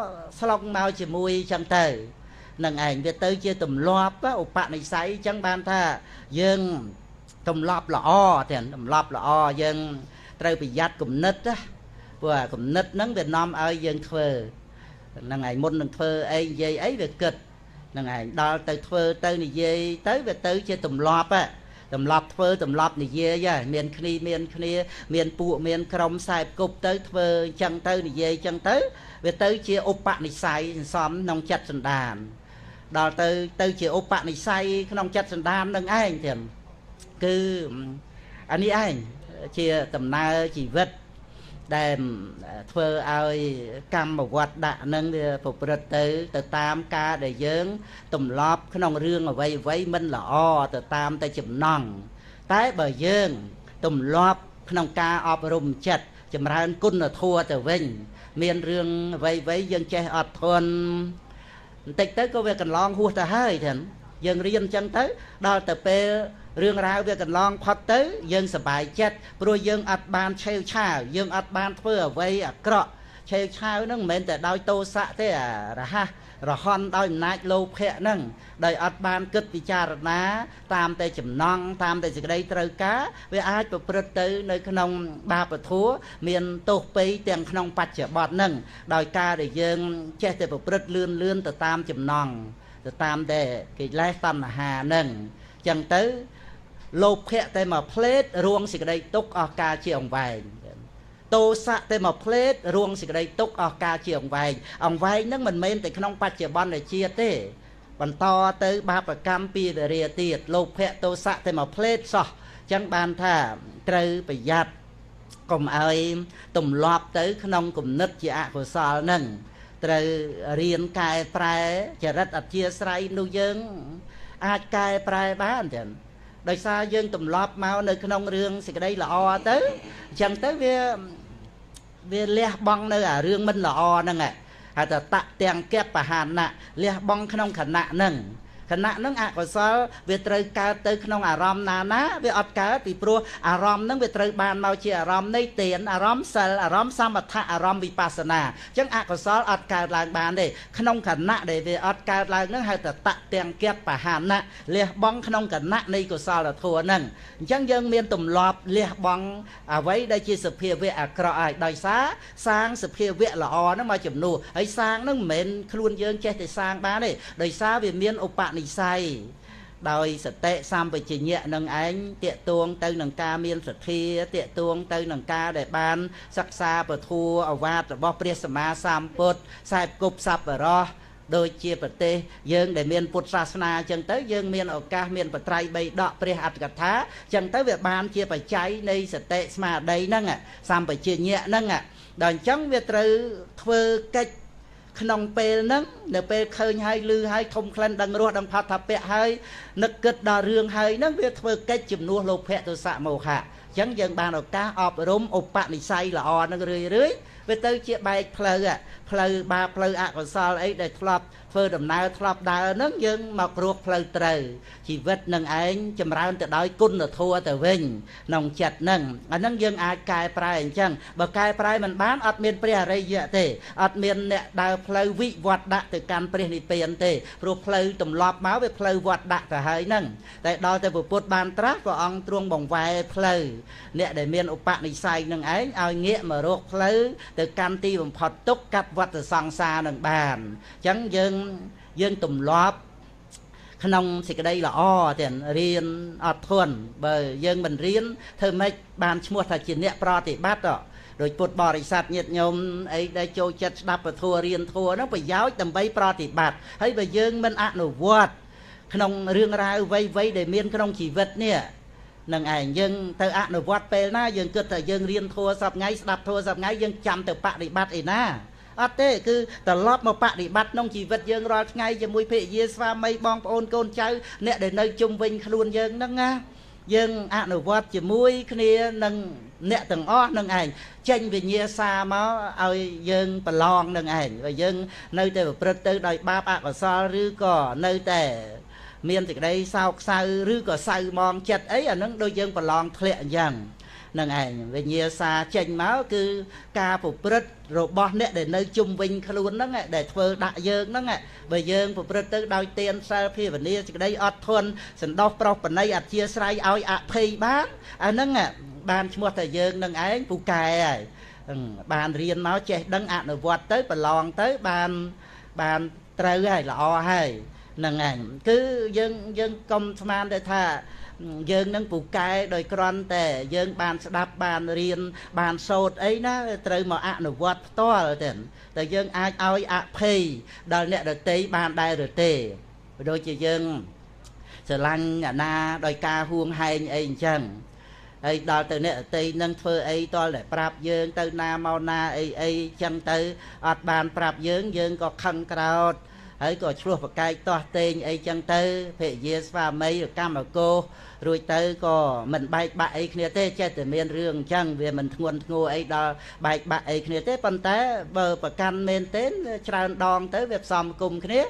ស្លុកមកជាមួយអញ្ចឹងទៅនឹងឯងវាទៅជាទម្លាប់ឧបនិស្ស័យអញ្ចឹងបានថាយើងទម្លាប់ល្អទាំងទម្លាប់ល្អយើងត្រូវប្រយ័ត្នគំនិតណាព្រោះគំនិតហ្នឹងវានាំឲ្យយើងធ្វើហ្នឹងឯងមុននឹងធ្វើអីនិយាយអីវាគិតហ្នឹងឯងដល់ទៅធ្វើទៅនិយាយទៅវាទៅជាទម្លាប់ទម្លាប់ធ្វើទម្លាប់និយាយមានគ្នាមានពួកមានក្រុមខ្សែគប់ទៅធ្វើអញ្ចឹងទៅនិយាយអញ្ចឹងទៅវាទៅជាឧបនិស្ស័យសន្សំក្នុងចិត្តសន្តានដល់ទៅជាឧបនិស្ស័យក្នុងចិត្តសន្តាននឹងឯងទៀតគឺអានេះឯងជាដំណើរជីវិតដែលធ្វើឲ្យកម្មវត្តដាក់នឹងវាប្រព្រឹត្តទៅតាមការដែលយើងទម្លាប់ក្នុងរឿងអ្វីមិនល្អទៅតាមតែចំណង់តែបើយើងទម្លាប់ក្នុងការអប់រំចិត្តចម្រើនគុណធម៌ទៅវិញមានរឿងអ្វីយើងចេះអត់ធន់បន្តិចទៅក៏វាកន្លងហួសទៅហើយទាំងយើងរៀនអញ្ចឹងទៅដល់ទៅពេលរឿងរ៉ាវវាកន្លងផុតទៅយើងសប្បាយចិត្តព្រោះយើងអត់បានឆេវឆាវយើងអត់បានធ្វើអ្វីអាក្រក់ឆេវឆាវហ្នឹងមិនមែនតែដោយទោសៈទេរហ័សរហន់ដោយអំណាចលោភៈហ្នឹងដោយអត់បានគិតពិចារណាតាមតែចំណង់តាមតែសេចក្តីត្រូវការវាអាចប្រព្រឹត្តទៅនៅក្នុងបាបធម៌មានទោសពេយទាំងក្នុងបច្ចុប្បន្នហ្នឹងដោយការដែលយើងចេះតែប្រព្រឹត្តលឿនទៅតាមចំណង់ទៅតាមតែកិលេសតណ្ហាហ្នឹងចឹងទៅ lột khẽ tay mà plate ruộng xịt đây túc ở ca chi ông vàng tô sạ tay mà plate ruộng xịt đây túc ở ca chi ông vàng nó mình men tại không bắt chè bon để chia thế còn to tới ba bậc cam pi để rìa tiệt lột khẽ tô sạ tay mà plate sọ chẳng bàn thà trời bị giặt cùng ai tụm lọp tới không cùng nứt chị ạ của sò nâng trời riêng cài prai chả rất ở chia sài nuôi dân ai cài prai bán chẳng đời xa dân tụm lọp mau nơi không riêng thì cái đây là o tới chẳng tới về lẹ băng nơi à riêng mình là o nâng ạ hay là tạ tiền kép và hàn nạ lẹ băng không khả nạ nângขณะนั้นอกุศลเวทត្រូវកើតទៅក្នុងអារម្មណ៍ណាណាវាអត់កើតពីព្រោះអារម្មណ៍ហ្នឹងវាត្រូវបានមកជាអារម្មណ៍នៃទានអារម្មណ៍សិលអារម្មណ៍សមថៈអារម្មណ៍វិបស្សនាអញ្ចឹងអកុសលអត់កើតឡើងបានទេក្នុងខណៈដែលវាអត់កើតឡើងហ្នឹងហៅថាតទាំងគិបបហានៈលះបង់ក្នុងគណៈនៃកុសលធម៌ហ្នឹងអញ្ចឹងយើងមានទម្លាប់លះបង់អ្វីដែលជាសភាវៈអាក្រក់ឲ្យដោយសារសាងសភាវៈល្អហ្នឹងមកជំនួសហើយសាងហ្នឹងមិនមែនខ្លួនយើងចេះតែសាងបានទេដោយសារវាមានឧបនិស្ស័យដោយសតិសម្បជញ្ញៈនឹងឯងតាកទួងទៅនឹងការមានសទ្ធាតាកទួងទៅនឹងការដែលបានសិក្សាពធัวអវាទរបស់ព្រះសម្មាសម្ពុទ្ធខ្សែគប់សប្បុរសដូចជាប្រទេសយើងដែលមានពុទ្ធសាសនាអញ្ចឹងទៅយើងមានឱកាសមានបត្រៃបីដកព្រះអត្ថកថាអញ្ចឹងទៅវាបានជាបច្ច័យនៃសតិស្មារតីហ្នឹងសម្បជញ្ញៈហ្នឹងដល់អញ្ចឹងវាត្រូវធ្វើកិច្ចក្នុងពេលហ្នឹងនៅពេលឃើញហើយឮហើយធំក្លិនដឹងរសដឹងផាត់ថាពៈហើយនឹកគិតដល់រឿងហើយហ្នឹងវាធ្វើកិច្ចជំនួសលោភៈទោសៈមោហៈអញ្ចឹងយើងបានឱកាសអប់រំឧបនិស្ស័យល្អហ្នឹងរឿយវាទៅជាបែកផ្លូវបាបផ្លូវអកុសលអីដែលធ្លាប់ធ្វើដំណើរធ្លាប់ដើរហ្នឹងយើងមករកផ្លូវត្រូវជីវិតនឹងឯងចម្រើនទៅដោយគុណធម៌ទៅវិញក្នុងចិត្តហ្នឹងអាហ្នឹងយើងអាចកែប្រែអញ្ចឹងបើកែប្រែមិនបានអត់មានព្រះអរិយៈទេអត់មានអ្នកដើរផ្លូវវិវត្តដាក់ទៅកាន់ព្រះនិព្វានទេព្រោះផ្លូវទម្លាប់មកវាផ្លូវវត្តដាក់ទៅហើយហ្នឹងតែដល់តែពុទ្ធបានត្រាស់ព្រះអង្គទ្រង់បង្វែរផ្លូវអ្នកដែលមានឧបនិស្ស័យនឹងឯងឲ្យងាកមករកផ្លូវទៅកាន់ទីបំផុតទុក្ខកាត់វត្តសង្សារនឹងបានអញ្ចឹងយើងទម្លាប់ក្នុងសេចក្តីល្អទាំងរៀនអត់ធន់បើយើងមិនរៀនធ្វើម៉េចបានឈ្មោះថាជាអ្នកប្រតិបត្តិដោយពុទ្ធបរិស័ទញាតិញោមអីដែលចូលចិត្តស្ដាប់ពធរៀនធัวហ្នឹងប្រយោជន៍ដើម្បីប្រតិបត្តិហើយបើយើងមិនអនុវត្តក្នុងរឿងរ៉ាវវ័យដែលមានក្នុងជីវិតនេះនឹងឯងយើងទៅអនុវត្តពេលណាយើងគិតថាយើងរៀនធัวសប្ថ្ងៃស្ដាប់ធัวសប្ថ្ងៃយើងចាំទៅបប្រតិបត្តិឯណាអត់ទេគឺត្រឡប់មកបប្រតិបត្តិក្នុងជីវិតយើងរាល់ថ្ងៃជាមួយភរិយាស្វាមីបងប្អូនកូនចៅអ្នកដែលនៅជុំវិញខ្លួនយើងហ្នឹងណាយើងអនុវត្តជាមួយគ្នានឹងអ្នកទាំងអស់នឹងឯងចេញវិញ្ញាសាមកឲ្យយើងប្រឡងនឹងឯងបើយើងនៅតែប្រព្រឹត្តទៅដោយបាបអកុសលឬក៏នៅតែមានសេចក្តីសោកសៅឬក៏សៅមងចិត្តអីអានឹងដូចយើងប្រឡងធ្លាក់អញ្ចឹងនឹងឯងវិញ្ញាសាចេញមកគឺការប្រព្រឹត្តរបស់អ្នកដែលនៅជុំវិញខ្លួនហ្នឹងដែលធ្វើដាក់យើងហ្នឹងបើយើងប្រព្រឹត្តទៅដោយទានសិលភាវនាសេចក្តីអត់ធន់សន្តោសប្រោសប្រណីអធិស្ស្រ័យឲ្យអភ័យបានអាហ្នឹងបានឈ្មោះតែយើងនឹងឯងពូកែហើយបានរៀនមកចេះដឹងអនុវត្តទៅប្រឡងទៅបានត្រូវហើយល្អហើយនឹងឯងគឺយើងកុំស្មានតែថាយើងនឹងពូកែដោយគ្រាន់តែយើងបានស្ដាប់បានរៀនបានសូត្រអីណាត្រូវមកអនុវត្តផ្ទាល់ទេតែយើងអាចឲ្យអភ័យដល់អ្នកដទៃបានដែរឬទេដូចជាយើងស្រឡាញ់អាណាដោយការហួងហែងអីអញ្ចឹងហើយដល់ទៅអ្នកដទៃនឹងធ្វើអីតលតែប្រាប់យើងទៅណាមកណាអីអញ្ចឹងទៅអត់បានប្រាប់យើងក៏ខឹងក្រោធហើយក៏ឆ្លោះប្រកែកតោះតេងអីចឹងទៅភរិយាស្វាមីកម្មគោរួចទៅក៏មិនបែកបាក់អីគ្នាទេចេះតែមានរឿងអញ្ចឹងវាមិនធ្ងន់ធ្ងរអីដល់បែកបាក់អីគ្នាទេប៉ុន្តែបើប្រកាន់មែនទេច្រើនដងទៅវាផ្សំគុំគ្នា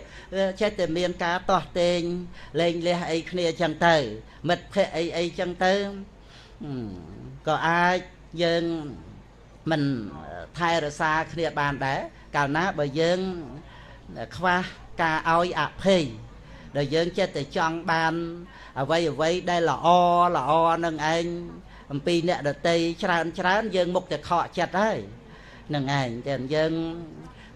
ចេះតែមានការតោះតេងលេងលះអីគ្នាចឹងទៅមិត្តភ័ក្តិអីចឹងទៅក៏អាចយើងមិនថែរក្សាគ្នាបានដែរកាលណាបើយើងខ្វះការឲ្យអភ័យដែលយើងចិត្តតែចង់បានអ្វីដែលល្អនឹងឯងអំពីអ្នកដតីច្រើនយើងមុខតែខកចិត្តហើយនឹងឯងតែយើង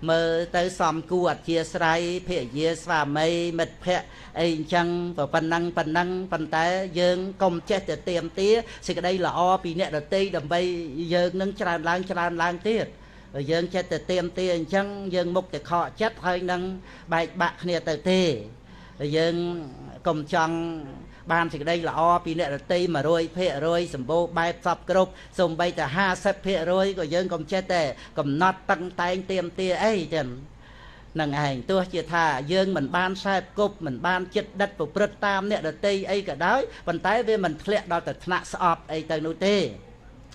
mơ tới xóm cuột chia sài phía dưới xóa mây mệt phẹ ấy chẳng và phần năng té dương công chết để tiêm tía thì cái đây là o bị nẹt ở tây đầm bay dương nâng tràn lang tiết rồi dương chết để tiêm tía chẳng dương mục để khó chết hơi nâng bài bạc nẹt từ tê rồi dương công chẳng ban thì đây là o bị nẹt ở tây mà rồi phẹ rồi sầm bô bài sập group sum bay từ 50 phẹ rồi rồi dương công chết để cầm nọt tăng tay tiêm tía ấy chẳng năng hành tôi chỉ thà dương mình ban sai cục mình ban chết đất của Phật tam nè đợt tây ấy cả đói bàn tay về mình lẹ đo từ nạ sọp ấy từ núi tê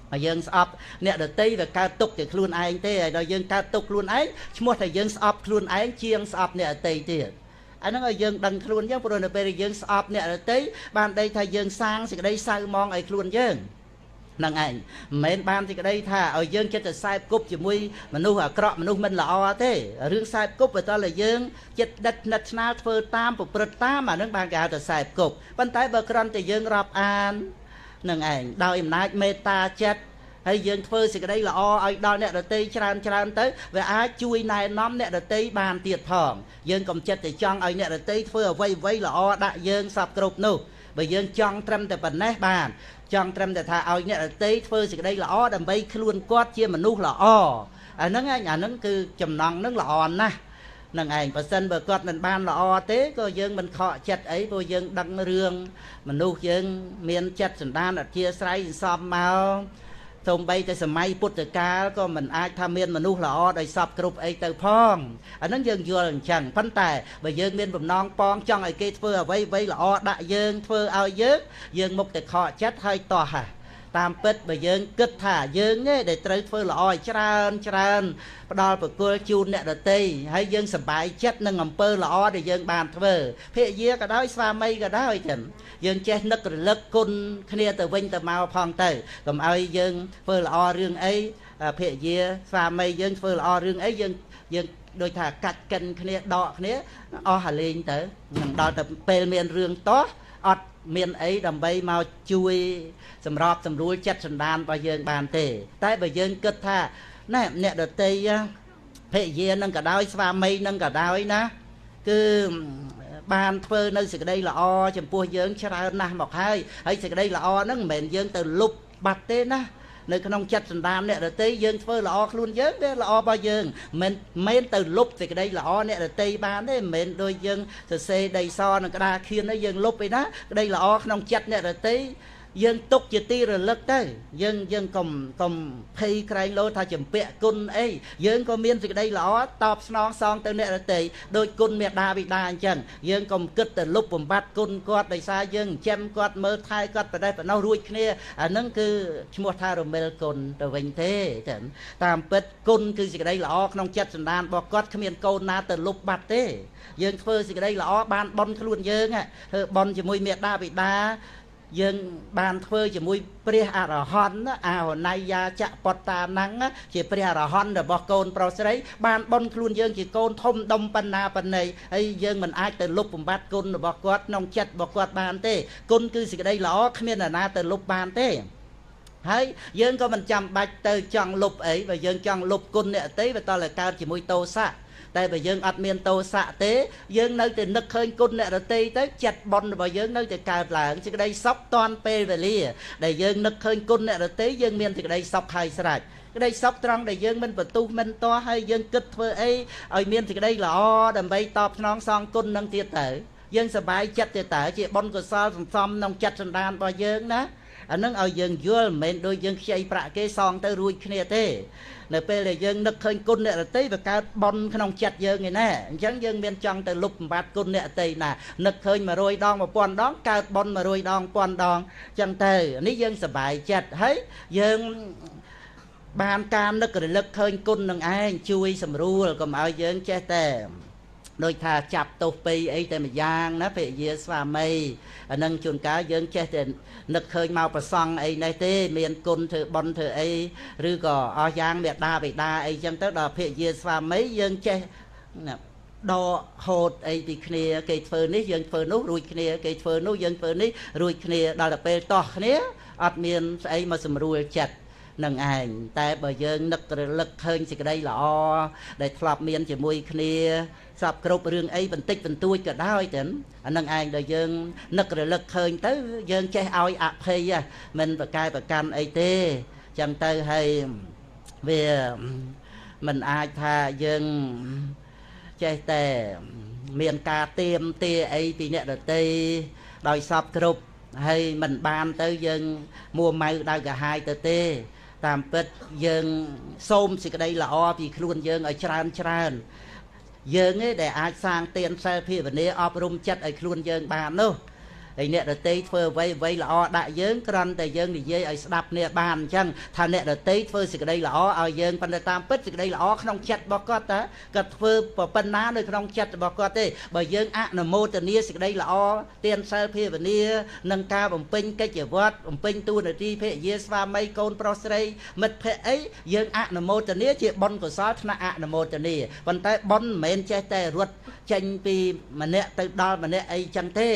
mà dương sọp nè đợt tây và cao tục thì luôn anh tê rồi dương cao tục luôn ấy mua thầy dương sọp luôn ấy chiêng sọp nè tây tê anh nói dương đằng luôn chứ rồi về dương sọp nè đợt tây ban đây thầy dương sang thì đây sao mong ấy luôn dương năng ảnh mấy ban thì cái đây thà ở dương chết là sai cúp chỉ mui mà nu ở cọ mà nu mình là o thế riêng sai cúp và ta là dương chết đất nát na phơ tam của Phật tam mà nước ban gà là sai cúp ban tay bờ cron thì dương rập an năng ảnh đau im nát meta chết hay dương phơ thì cái đây là o ai đau nè tây tràn tới và ai chui này nóm nè tây bàn tiệt phỏng dương còn chết thì chong ai nè tây phơ vây là o đại dương sập cột nu bởi dương chong trâm tại phần nét bàn chọn trâm để thà ao nhẹ tây phơi thì đây là o đầm bay luôn quát chia mà nu là o nó nghe nhà nó cứ chầm nòng nó là on na nằng ảnh và sân bờ quát mình ban là o tế coi dương mình khọ chặt ấy vô dương đăng rương mà nu dương miền chặt sần đan ở chia sấy xóm màu thông bay tới sầm may put từ cá có mình ai tham miên mà nu là o đầy sập group ấy từ phong nó dương vừa chẳng phân tài bởi dương miền bầm non pong trong ấy cây phơi vây là o đại dương phơi ao dương mục từ khọ chặt hơi to hả tam pết bởi dương kết thả dương ấy để tới phơi là oi tràn đo bậc cô chun nè đợt tây hay dương sầm bài chết nâng ngầm pơ là o để dương bàn phơi phía dưới cả đó xa mây cả đó ấy chừng dương chết nấc rồi lật côn kia từ vinh từ màu phong tới cầm ai dương phơi là o riêng ấy phía dưới xa mây dương phơi là o riêng ấy dương đôi thà cắt cân kia đọ kia o hà lên tới đo tập pel miền riêng tốt ọt miền ấy đầm bay màu chui sầm rọp sầm ruồi chết sầm đan và dương bàn tề tại bởi dương kết tha nè nè đợt tây phê dê nâng cả đôi xa mây nâng cả đôi ná cứ bàn phơ nơi sự đây là o chầm pua dương chả na một hai hay sự đây là o nó mền dương từ lục bạch tên á nơi cái nông chất sầm đan nè đợt tây dương phơ là o luôn dương đấy là o bao dương mền từ lục thì cái đây là o nè đợt tây bàn đấy mền đôi dương từ xe đầy so nè cái đa khiên nó dương lục ấy đó cái đây là o nông chất nè đợt tây dương tục chỉ ti rồi lật tới dương cùng pay cây lô thay chấm bẹ côn ấy dương có miên thì đây là top non son tới nè tệ đôi côn mẹ đa bị đa chẳng dương cùng cất từ lúc bầm bát côn quạt đầy xa dương chém quạt mơ thai quạt vào đây phải nấu ruồi kia nâng cứ mua thai rồi mel côn từ vinh thế chẳng tam pet côn cứ gì đây là nông chất sần đan bò quạt khmiên côn na từ lúc bát thế dương phơi gì đây là ban bon luôn dương à bon chỉ môi mẹ đa bị đa dương bàn phơi chỉ mui pre arahon ao nay ya chạ bọt ta nắng chỉ pre arahon rồi bọc côn prosray bàn bon luôn dương chỉ côn thôm đông pan na pan này hay dương mình ai từ lúc bùng bát côn rồi bọc quạt nông chặt bọc quạt bàn tê côn cứ gì đây là khmiên là na từ lúc bàn tê hay dương có mình chăm bạch từ chọn lục ấy và dương chọn lục côn nè tế và to là cao chỉ mui tô xạ tại bởi dương ắt miên tô xạ tế dương nơi từ nực khơi côn nè rồi tê tới chặt bon và dương nơi từ cào là chỉ cái đây sóc toàn pe về lia để dương nực khơi côn nè rồi tế dương miên thì cái đây sóc hay sạch cái đây sóc trong để dương mình vật tu mình to hay dương kích phơi ấy ở miên thì cái đây là o đầm bay top non son côn nâng tiệt tử dương sờ bài chặt tiệt tử chỉ bon của sao xóm nông chặt sần đan và dương đó nâng ở dương vừa mình đôi dương xây bạ cái son tới ruồi kia thế nè pe là dương nực khơi côn nè tây và cao bon cái nông chặt dương này nè chẳng dương bên trong từ lục bát côn nè tây nè nực khơi mà rồi đong mà pon đón cao bon mà rồi đong pon đong chẳng tề ní dương sờ bài chặt thấy dương bàn cam nực rồi nực khơi côn nâng ai chui sầm ru còn ở dương che tề đôi thà chập tục pi ấy tại mà giang nó phải dễ xóa mây nâng chuồn cá dương che thì nực khơi mau bờ sông ấy này tê miền côn thử bon thử ấy rư gò o giang miệt đa bị đa ấy chẳng tới đó phải dễ xóa mấy dương che đo hột ấy thì kia cây phơi nít dương phơi nút ruồi kia cây phơi nút dương phơi nít ruồi kia đó là pe to kia ọt miền ấy mà sầm ruồi chặt នឹងឯងតែបើយើងនឹករលឹកឃើញសេចក្តីល្អដែលធ្លាប់មានជាមួយគ្នាសពគ្រប់រឿងអីបន្តិចបន្តួចក៏ដោយទៅអានឹងឯងដែលយើងនឹករលឹកឃើញទៅយើងចេះឲ្យអភ័យមិនប្រកែប្រកាន់អីទេចឹងទៅហើយវាមិនអាចថាយើងចេះតែមានការទៀមទាអីពីអ្នកដទៃដោយសពគ្រប់ហើយមិនបានទៅយើងមួម៉ៅដៅកាហាយទៅទេតាមពិតយើងសូមសេចក្តីល្អពីខ្លួនយើងឲ្យច្រើនយើងឯងដែលអាចសាងទានសិលភាវនាអប់រំចិត្តឲ្យខ្លួនយើងបាននោះហើយអ្នកដទៃធ្វើអ្វីល្អដាក់យើងគ្រាន់តែយើងនិយាយឲ្យស្ដាប់គ្នាបានអញ្ចឹងថាអ្នកដទៃធ្វើសេចក្តីល្អឲ្យយើងប៉ុន្តែតាមពិតសេចក្តីល្អក្នុងចិត្តរបស់គាត់តើគាត់ធ្វើប៉ុណ្ណានៅក្នុងចិត្តរបស់គាត់ទេបើយើងអនុមោទនាសេចក្តីល្អទានសិលភាវនានិងការបំពេញកិច្ចវត្តបំពេញតួនាទីភរិយាស្វាមីកូនប្រុសស្រីមិត្តភក្តិអីយើងអនុមោទនាជាបុណ្យកុសលថ្នាក់អនុមោទនាប៉ុន្តែបុណ្យមិនមែនចេះតែរត់ចេញពីម្នាក់ទៅដល់ម្នាក់អីចឹងទេ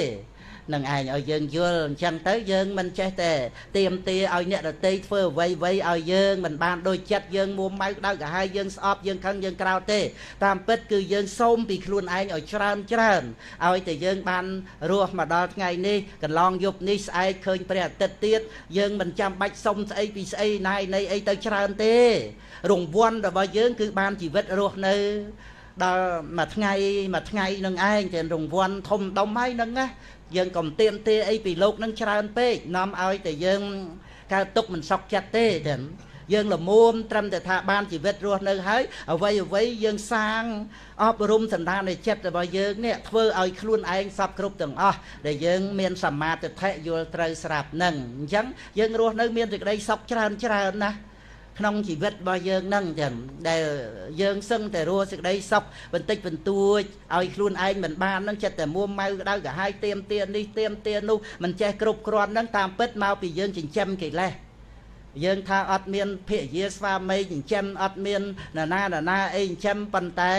នឹងឯងឲ្យយើងយល់អញ្ចឹងទៅយើងមិនចេះតែទៀមទាឲ្យអ្នកដទៃធ្វើអ្វីឲ្យយើងមិនបានដូចចិត្តយើងមួម៉ៅដៅកាហាយយើងស្អប់យើងខឹងយើងក្រោធទេតាមពិតគឺយើងសូមពីខ្លួនឯងឲ្យច្រើនឲ្យតែយើងបានរស់មកដល់ថ្ងៃនេះកន្លងយប់នេះស្អែកឃើញព្រះអាទិត្យទៀតយើងមិនចាំបាច់សុំស្អីពីស្អីណៃនៃអីទៅច្រើនទេរង្វាន់របស់យើងគឺបានជីវិតរស់នៅដល់មួយថ្ងៃនឹងឯងតែរង្វាន់ធំដុំហើយនឹងណាយើងកុំទៀមទាអីពីលោកនឹងច្រើនពេកនាំឲ្យតែយើងកើតទុកមិនសុខចិត្តទេចឹងយើងល្មមត្រឹមតែថាបានជីវិតរស់នៅហើយអ្វីយើងសាងអប់រំសន្តាននៃចិត្តរបស់យើងនេះធ្វើឲ្យខ្លួនឯងសពគ្រប់ទាំងអស់ដែលយើងមានសមាធិយល់ត្រូវស្រាប់នឹងអញ្ចឹងយើងរស់នៅមានសេចក្តីសុខច្រើនណាស់ក្នុងជីវិតរបស់យើងហ្នឹងចឹងដែលយើងសឹងតែរស់សេចក្តីសុខបន្តិចបន្តួចឲ្យខ្លួនឯងមិនបានហ្នឹងចិត្តតែមួម៉ៅដៅកាហាយទៀមទានេះទៀមទានោះមិនចេះគ្រប់គ្រាន់ហ្នឹងតាមពិតមកពីយើងចិញ្ចឹមកិលេសយើងថាអត់មានភរិយាស្វាមីចិញ្ចឹមអត់មានណាអីចិញ្ចឹមប៉ុន្តែ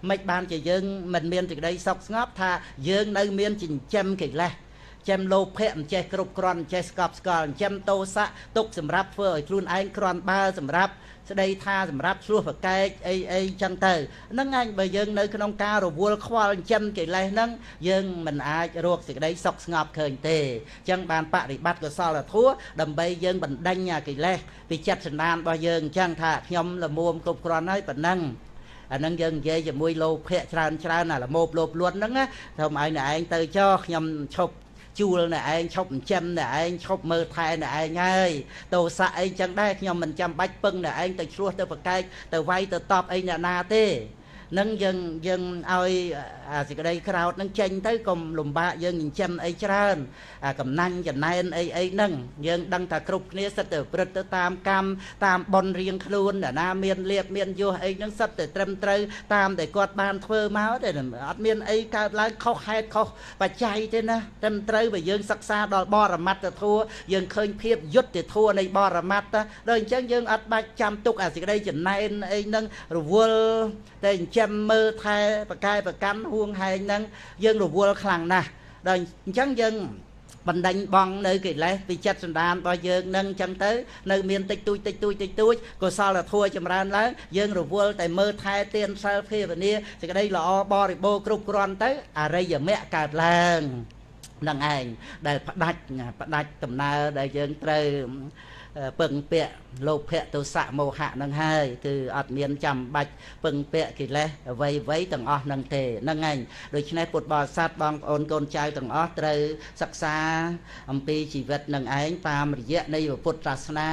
មិនបានជាយើងមិនមានសេចក្តីសុខស្ងប់ថាយើងនៅមានចិញ្ចឹមកិលេសចាំលោភៈមិនចេះគ្រប់គ្រាន់មិនចេះស្កប់ស្កល់ចាំតោសៈទុកសម្រាប់ធ្វើឲ្យខ្លួនឯងគ្រាន់បើសម្រាប់ស្ដីថាសម្រាប់ឆ្លោះប្រកែកអីចឹងទៅហ្នឹងឯងបើយើងនៅក្នុងការរវល់ខ្វល់ចិញ្ចឹមកិលេសហ្នឹងយើងមិនអាចរកសេចក្តីសុខស្ងប់ឃើញទេអញ្ចឹងបានបរិបត្តិកុសលធម៌ដើម្បីយើងបណ្ដេញកិលេសពីចិត្តសន្តានរបស់យើងអញ្ចឹងថាខ្ញុំល្មមគ្រប់គ្រាន់ហើយប៉ុណ្ណឹងអាហ្នឹងយើងនិយាយជាមួយលោភៈច្រើនអាល្មោបលោភលួនហ្នឹងណាធ្វើឲ្យអ្នកឯងទៅចោខ្ញុំឈប់ជួលអ្នកឯងឈប់ចិញ្ចឹមអ្នកឯងឈប់មើលថែអ្នកឯងហើយតោសៈអីចឹងដែរខ្ញុំមិនចាំបាច់ពឹងអ្នកឯងទៅឆ្លោះទៅប្រកែកទៅវាយទៅតបអីអ្នកណាទេនឹងយើងឲ្យសេចក្តីក្រោធនឹងចេញទៅកុំលំបាកយើងចិញ្ចឹមអីច្រើនកំណាញ់ចំណែនអីហ្នឹងយើងដឹងថាគ្រប់គ្នាសិតតែប្រព្រឹត្តទៅតាមកម្មតាមបុណ្យរៀងខ្លួនអ្នកណាមានលៀបមានយោអីហ្នឹងសិតតែត្រឹមត្រូវតាមតែគាត់បានធ្វើមកទេអត់មានអីកើតឡើងខុសហេតុខុសបច្ច័យទេណាត្រឹមត្រូវបើយើងសិក្សាដល់បរមត្តធម៌យើងឃើញភាពយុត្តិធម៌នៃបរមត្តដល់អញ្ចឹងយើងអត់បាច់ចាំទុកសេចក្តីចំណែនអីហ្នឹងរវល់តែចាំមើលថែប្រកែប្រកាន់ហួងហែងហ្នឹងយើងរវល់ខ្លាំងណាស់ដល់អញ្ចឹងយើងបណ្ដេញបងនៅកិលេសពីចិត្តសន្តានរបស់យើងនឹងអញ្ចឹងទៅនៅមានតិចតួចកុសលធម៌ចម្រើនឡើងយើងរវល់តែមើលថែទានសិលភាវនាសេចក្តីល្អបរិបូរណ៍គ្រប់គ្រាន់ទៅអរិយមគ្គកើតឡើងនឹងឯងដែលផ្ដាច់ដំណើរដែលយើងត្រូវពឹងពាក់លោភៈទោសៈមោហៈនឹងហើយគឺអត់មានចាំបាច់ពឹងពាក់កិលេសអ្វីទាំងអស់នឹងទេហ្នឹងឯងដូច្នេះពុទ្ធបរិស័ទបងប្អូនកូនចៅទាំងអស់ត្រូវសិក្សាអំពីជីវិតនឹងឯងតាមរយៈនៃពុទ្ធសាសនា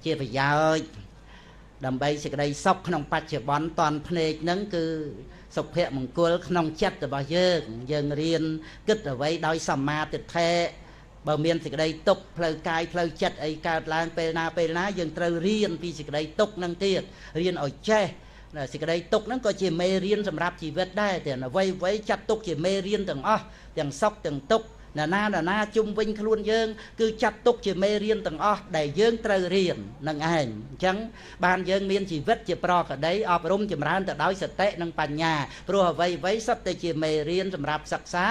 ជាប្រយោជន៍ដើម្បីសេចក្តីសុខក្នុងបច្ចុប្បន្នតនភ្នែកហ្នឹងគឺសុភមង្គលក្នុងចិត្តរបស់យើងរៀនគិតអ្វីដោយសម្មាទិដ្ឋិបើមានសេចក្តីទុក្ខផ្លូវកាយផ្លូវចិត្តអីកើតឡើងពេលណាយើងត្រូវរៀនពីសេចក្តីទុក្ខហ្នឹងទៀតរៀនឲ្យចេះសេចក្តីទុក្ខហ្នឹងក៏ជាមេរៀនសម្រាប់ជីវិតដែរតែអ្វីចាត់ទុកជាមេរៀនទាំងអស់ទាំងសុខទាំងទុក្ខណាជុំវិញខ្លួនយើងគឺចាត់ទុកជាមេរៀនទាំងអស់ដែលយើងត្រូវរៀននឹងឯងអញ្ចឹងបានយើងមានជីវិតជាប្រកដីអប់រំចម្រើនទៅដោយសតិនិងបញ្ញាព្រោះអ្វីសុទ្ធតែជាមេរៀនសម្រាប់សិក្សា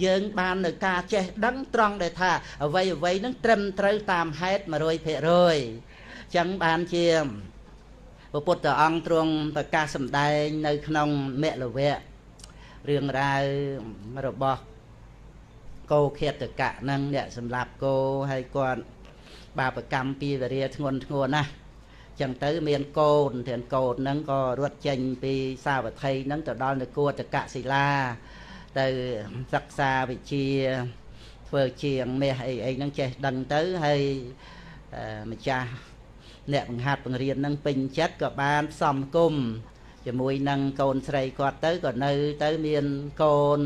យើងបាននៅការចេះដឹងត្រង់ដែលថាអ្វីហ្នឹងត្រឹមត្រូវតាមហេតុ 100% ចឹងបានជាព្រះពុទ្ធអង្គទ្រង់ប្រកាសសម្ដែងនៅក្នុងមគ្គលវៈរឿងរ៉ាវរបស់គោឃាតកៈនឹងអ្នកសម្លាប់គោហើយគាត់បាបកម្មពីវរាធ្ងន់ធ្ងរណាស់ចឹងទៅមានកូនធានកូនហ្នឹងក៏រត់ចេញពីសាវត្ថីហ្នឹងទៅដល់នគរតកសិលាទៅសិក្សាវិជ្ជាធ្វើជាងមាសអីហ្នឹងចេះដឹងទៅហើយម្ចាស់អ្នកបង្ហាត់បង្រៀនហ្នឹងពេញចិត្តក៏បានផ្សំគុំជាមួយនឹងកូនស្រីគាត់ទៅក៏នៅទៅមានកូន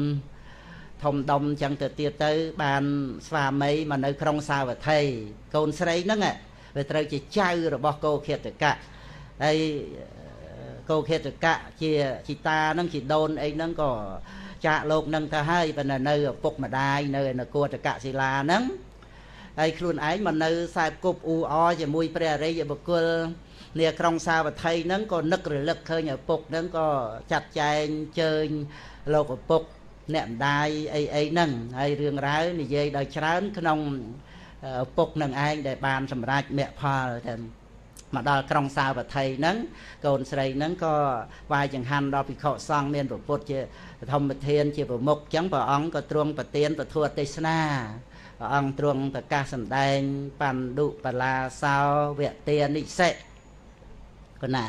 ធំដុំចឹងទៅទៀតទៅបានស្វាមីមកនៅក្នុងសាវត្ថីកូនស្រីហ្នឹងវាត្រូវជាចៅរបស់គោឃាតកៈហើយគោឃាតកៈជាជីតាហ្នឹងជីដូនអីហ្នឹងក៏ចាកលោកហ្នឹងទៅហើយប៉ុន្តែនៅឪពុកម្ដាយនៅនគរតកសិលាហ្នឹងហើយខ្លួនឯងមកនៅខ្សែគប់អ៊ូអជាមួយព្រះអរិយបុគ្គលនាក្រុងសាវត្ថីហ្នឹងក៏នឹករលឹកឃើញឪពុកហ្នឹងក៏ចាត់ចែងជើញលោកឪពុកអ្នកម្ដាយអីហ្នឹងហើយរឿងរ៉ាវនិយាយដោយច្រើនក្នុងឪពុកនឹងឯងដែលបានសម្រេចមគ្គផលទៅមកដល់ក្រុងសាវត្ថីហ្នឹងកូនស្រីហ្នឹងក៏វាយចង្ហាន់ដល់ភិក្ខុសង្ឃមានព្រះពុទ្ធជាធម្មធានជាប្រមុខអញ្ចឹងព្រះអង្គក៏ទ្រង់ប្រទានពធទេសនាព្រះអង្គទ្រង់ប្រកាសសម្ដែងបណ្ឌុបលាសោវទានិសិកណា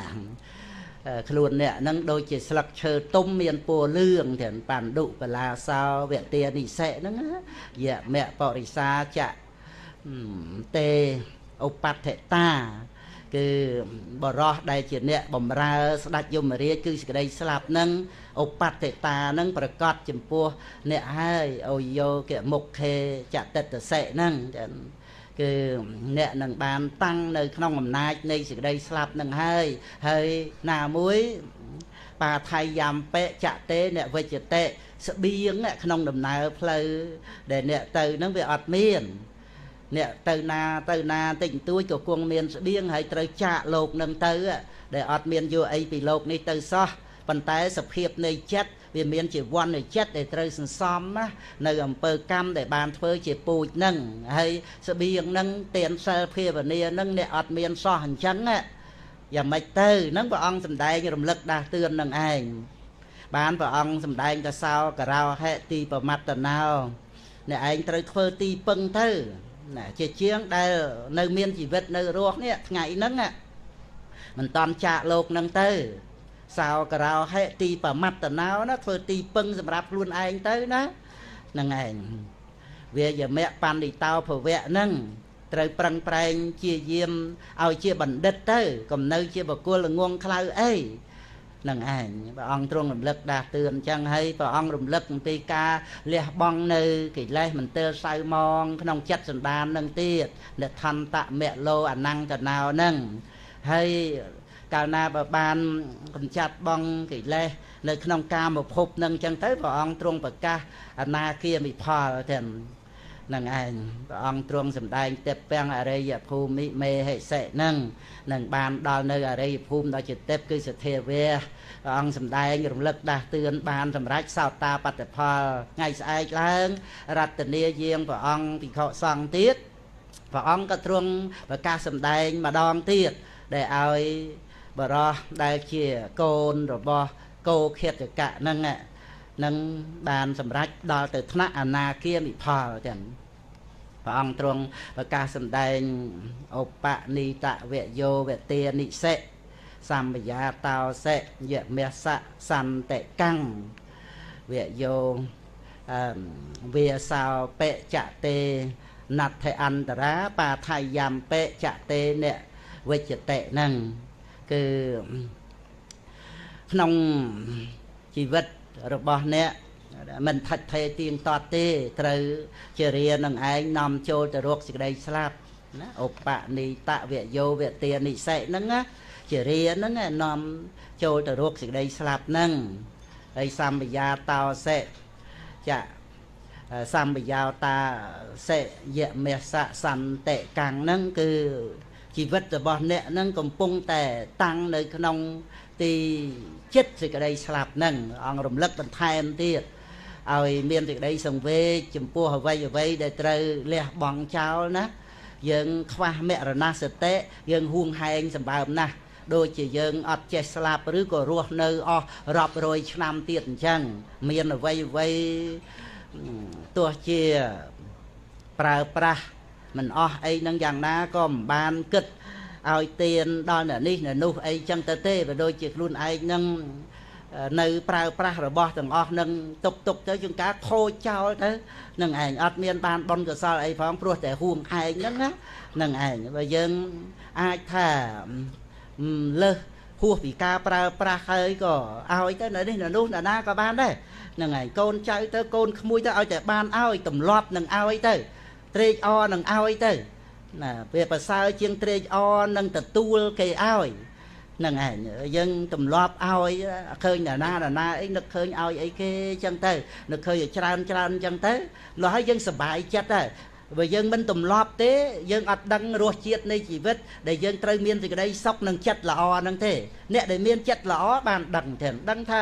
ខ្លួនអ្នកហ្នឹងដូចជាស្លឹកឈើទុំមានពណ៌លឿងទាំងបណ្ឌុបលាសោវទានិសិហ្នឹងយមៈបរិសាចៈទេឧបត្ថតាគឺបរោះដែលជាអ្នកបំរើស្ដេចយមរាជគឺសេចក្តីស្លាប់នឹងឧបត្ថតានឹងប្រកាសចំពោះអ្នកហើយអយោគមុខេចតិតសិហ្នឹងគឺអ្នកនឹងបានតាំងនៅក្នុងអំណាចនៃសេចក្តីស្លាប់នឹងហើយណាមួយបាថៃយ៉ាំបេចតេអ្នកវិជ្ជតេស្បៀងក្នុងដំណើរផ្លូវដែលអ្នកទៅហ្នឹងវាអត់មានអ្នកទៅណាតិចបន្តួចក៏គង់មានស្បៀងហើយត្រូវចាកលោកនឹងទៅដែលអត់មានយកអីពីលោកនេះទៅសោះប៉ុន្តែសភាពនៃចិត្តវាមានជាវណ្ណចិត្តដែលត្រូវសន្សំណានៅអំពើកម្មដែលបានធ្វើជាពូជនឹងហើយស្បៀងនឹងទានសិលភាវនានឹងអ្នកអត់មានសោះអញ្ចឹងយ៉ាងម៉េចទៅហ្នឹងព្រះអង្គសម្ដែងរំលឹកដាស់តឿននឹងឯងបានព្រះអង្គសម្ដែងតសោករោហេទីប្រមត្តណោអ្នកឯងត្រូវធ្វើទីពឹងទៅណាជាជាងដែលនៅមានជីវិតនៅរស់នេះថ្ងៃហ្នឹងមិនតាន់ចាកលោកហ្នឹងទៅសោករោហេទីប្រមត្តណោណាធ្វើទីពឹងសម្រាប់ខ្លួនឯងទៅណាហ្នឹងឯងវាយមៈបណ្ឌិតោភវៈហ្នឹងត្រូវប្រឹងប្រែងជាយាមឲ្យជាបណ្ឌិតទៅកុំនៅជាបុគ្គលល្ងងខ្លៅអីនឹងឯងព្រះអង្គទ្រង់រំលឹកដាស់តឿនអញ្ចឹងហើយព្រះអង្គរំលឹកអំពីការលះបង់នៅកិលេសមន្ទិលសៅមងក្នុងចិត្តសន្តាននឹងទៀតលថន្តមៈលោអនង្គណោនឹងហើយកាលណាបើបានកម្ចាត់បងកិលេសនៅក្នុងកាមភពនឹងអញ្ចឹងទៅព្រះអង្គទ្រង់ប្រកាសអនាគាមិផលទាំងនឹងឯងព្រះអង្គទ្រង់សម្ដែងទេពពាំងអរិយភូមិមេហិសិនឹងបានដល់នៅអរិយភូមិដល់ជាទេពគឺសទ្ធាវៈព្រះអង្គសម្ដែងរំលឹកដាស់តឿនបានសម្រេចសោតាបត្តផលថ្ងៃស្អែកឡើងរតនាយាងព្រះអង្គភិក្ខុសង្ឃទៀតព្រះអង្គក៏ទ្រង់ប្រកាសសម្ដែងម្ដងទៀតដែលឲ្យបរោះដែលជាកូនរបស់គោឃាតកៈនឹងបានសម្រេចដល់ទៅថ្នាក់អនាគាមិផលទាំងព្រះអង្គទ្រង់ប្រកាសសម្ដែងឧបនិតវយោវទានិសិសម្បយាតោសិយមេសៈសន្តិកੰវយោវាសោបេចតេណដ្ឋអន្តរាបាថៃយ៉ាំបេចតេអ្នកវិជ្ជតេហ្នឹងគឺក្នុងជីវិតរបស់អ្នកមិនថិតថេរទៀងទាត់ទេត្រូវជារានឹងឯងនាំចូលទៅរកសេចក្តីស្លាប់ណាឧបនិតវយោវទានិសិហ្នឹងណាជារាហ្នឹងនាំចូលទៅរកសេចក្តីស្លាប់ហ្នឹងហើយសម្បយាតោសិចៈសម្បយោតាសិយមេសៈសន្តិកੰហ្នឹងគឺជីវិតរបស់អ្នកហ្នឹងកំពុងតែតាំងនៅក្នុងទីចិត្តសេចក្តីស្លាប់ហ្នឹងអង្គរំលឹកបន្ថែមទៀតឲ្យមានសេចក្តីសង្វេគចំពោះអ្វីដែលត្រូវលះបង់ចោលណា យើងខ្វះមរណសតិយើងហួងហែងសម្បើមណាស់ដូចជាយើងអត់ចេះស្លាប់ឬក៏រស់នៅអស់រាប់រយឆ្នាំទៀតអញ្ចឹងមានអ្វីទោះជាប្រើប្រាស់មិនអស់អីនឹងយ៉ាងណាក៏មិនបានគិតឲ្យទានដល់អ្នកនេះអ្នកនោះអីចឹងទៅទេបើដូចជាខ្លួនឯងនឹងនៅប្រើប្រាស់របស់ទាំងអស់នឹងទុកទៅជាងការខូចចោលទៅនឹងឯងអត់មានបានបុណ្យកុសលអីផងព្រោះតែហួងឯងហ្នឹងណានឹងឯងបើយើងអាចថាលើសហួសពីការប្រើប្រាស់ហើយក៏ឲ្យទៅនៅនេះនៅនោះណាក៏បានដែរនឹងឯងកូនចៅទៅកូនក្មួយទៅឲ្យតែបានឲ្យទម្លាប់នឹងឲ្យទៅត្រេកអរនឹងឲ្យទៅណាវាប្រសើរជាងត្រេកអរនឹងទទួលគេឲ្យនឹងឯងយើងទម្លាប់ឲ្យឃើញណាអីនឹកឃើញឲ្យអីគេចឹងទៅនឹកឃើញឲ្យច្រើនចឹងទៅលុះហើយយើងសប្បាយចិត្តដែរបើយើងមិនទម្លាប់ទេយើងអត់ដឹងរសជាតិនៃជីវិតដែលយើងត្រូវមានសេចក្តីសុខនិងចិត្តល្អហ្នឹងទេអ្នកដែលមានចិត្តល្អបានដឹងថា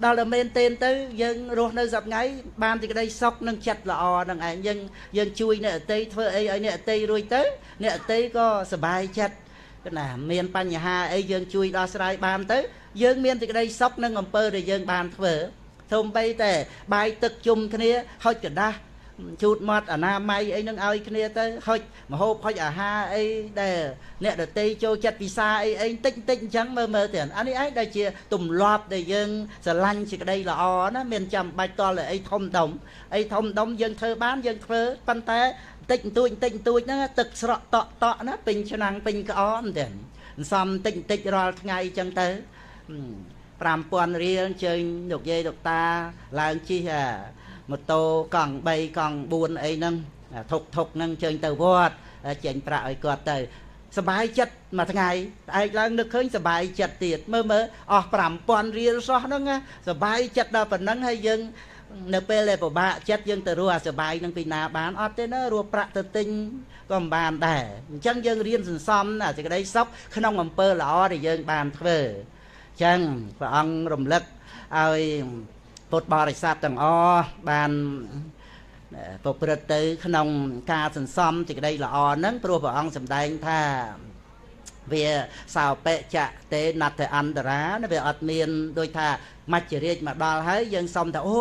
ដល់តែមែនទេទៅយើងរស់នៅសប្ងៃបានសេចក្តីសុខនិងចិត្តល្អហ្នឹងឯងយើងជួយអ្នកអតីធ្វើអីឲ្យអ្នកអតីរួចទៅអ្នកអតីក៏សប្បាយចិត្តណាមានបញ្ហាអីយើងជួយដោះស្រាយបានទៅយើងមានសេចក្តីសុខនឹងអំពើដែលយើងបានធ្វើសូម្បីតែបាយទឹកជុំគ្នាហុចกระดาษជូតមាត់អនាម័យអីនឹងឲ្យគ្នាទៅហុចម្ហូបហុចអាហារអីដែលអ្នកដតីចូលចិត្តពិសាអីតិចអញ្ចឹងមើលទៅអានេះឯងដែលជាទម្លាប់ដែលយើងស្រឡាញ់សេចក្តីល្អណាមានចាំបាច់តល់អីធំដុំយើងធ្វើបានយើងធ្វើប៉ុន្តែតិចបន្តួចហ្នឹងទឹកស្រក់តក់ណាពេញឆ្នាំងពេញក្អមតែសំតិចរាល់ថ្ងៃអញ្ចឹងទៅ5000រៀលអញ្ជើញលោកយាយលោកតាឡើងជិះម៉ូតូកង់3កង់4អីហ្នឹងធុកហ្នឹងអញ្ជើញទៅវត្តចេញប្រាក់ឲ្យគាត់ទៅសบายចិត្តមួយថ្ងៃឯងឡើងនឹកឃើញសบายចិត្តទៀតមើលអស់5000រៀលសោះហ្នឹងសบายចិត្តដល់ប៉ុណ្ណឹងហើយយើងនៅពេលដែលពិបាកចិត្តយើងទៅរស់អាសបាយនឹងពីណាបានអត់ទេណារស់ប្រាក់ទៅទិញក៏មិនបានដែរអញ្ចឹងយើងរៀនសន្សំសេចក្តីសុខក្នុងអំពើល្អដែលយើងបានធ្វើអញ្ចឹងព្រះអង្គរំលឹកឲ្យពុទ្ធបរិស័ទទាំងអស់បានប្រព្រឹត្តទៅក្នុងការសន្សំសេចក្តីល្អហ្នឹងព្រោះព្រះអង្គសម្ដែងថាវាសោបេចៈតេណដ្ឋអន្តរាវាអត់មានដូចថាមច្ចរាជមកដល់ហើយយើងសុំថាអូ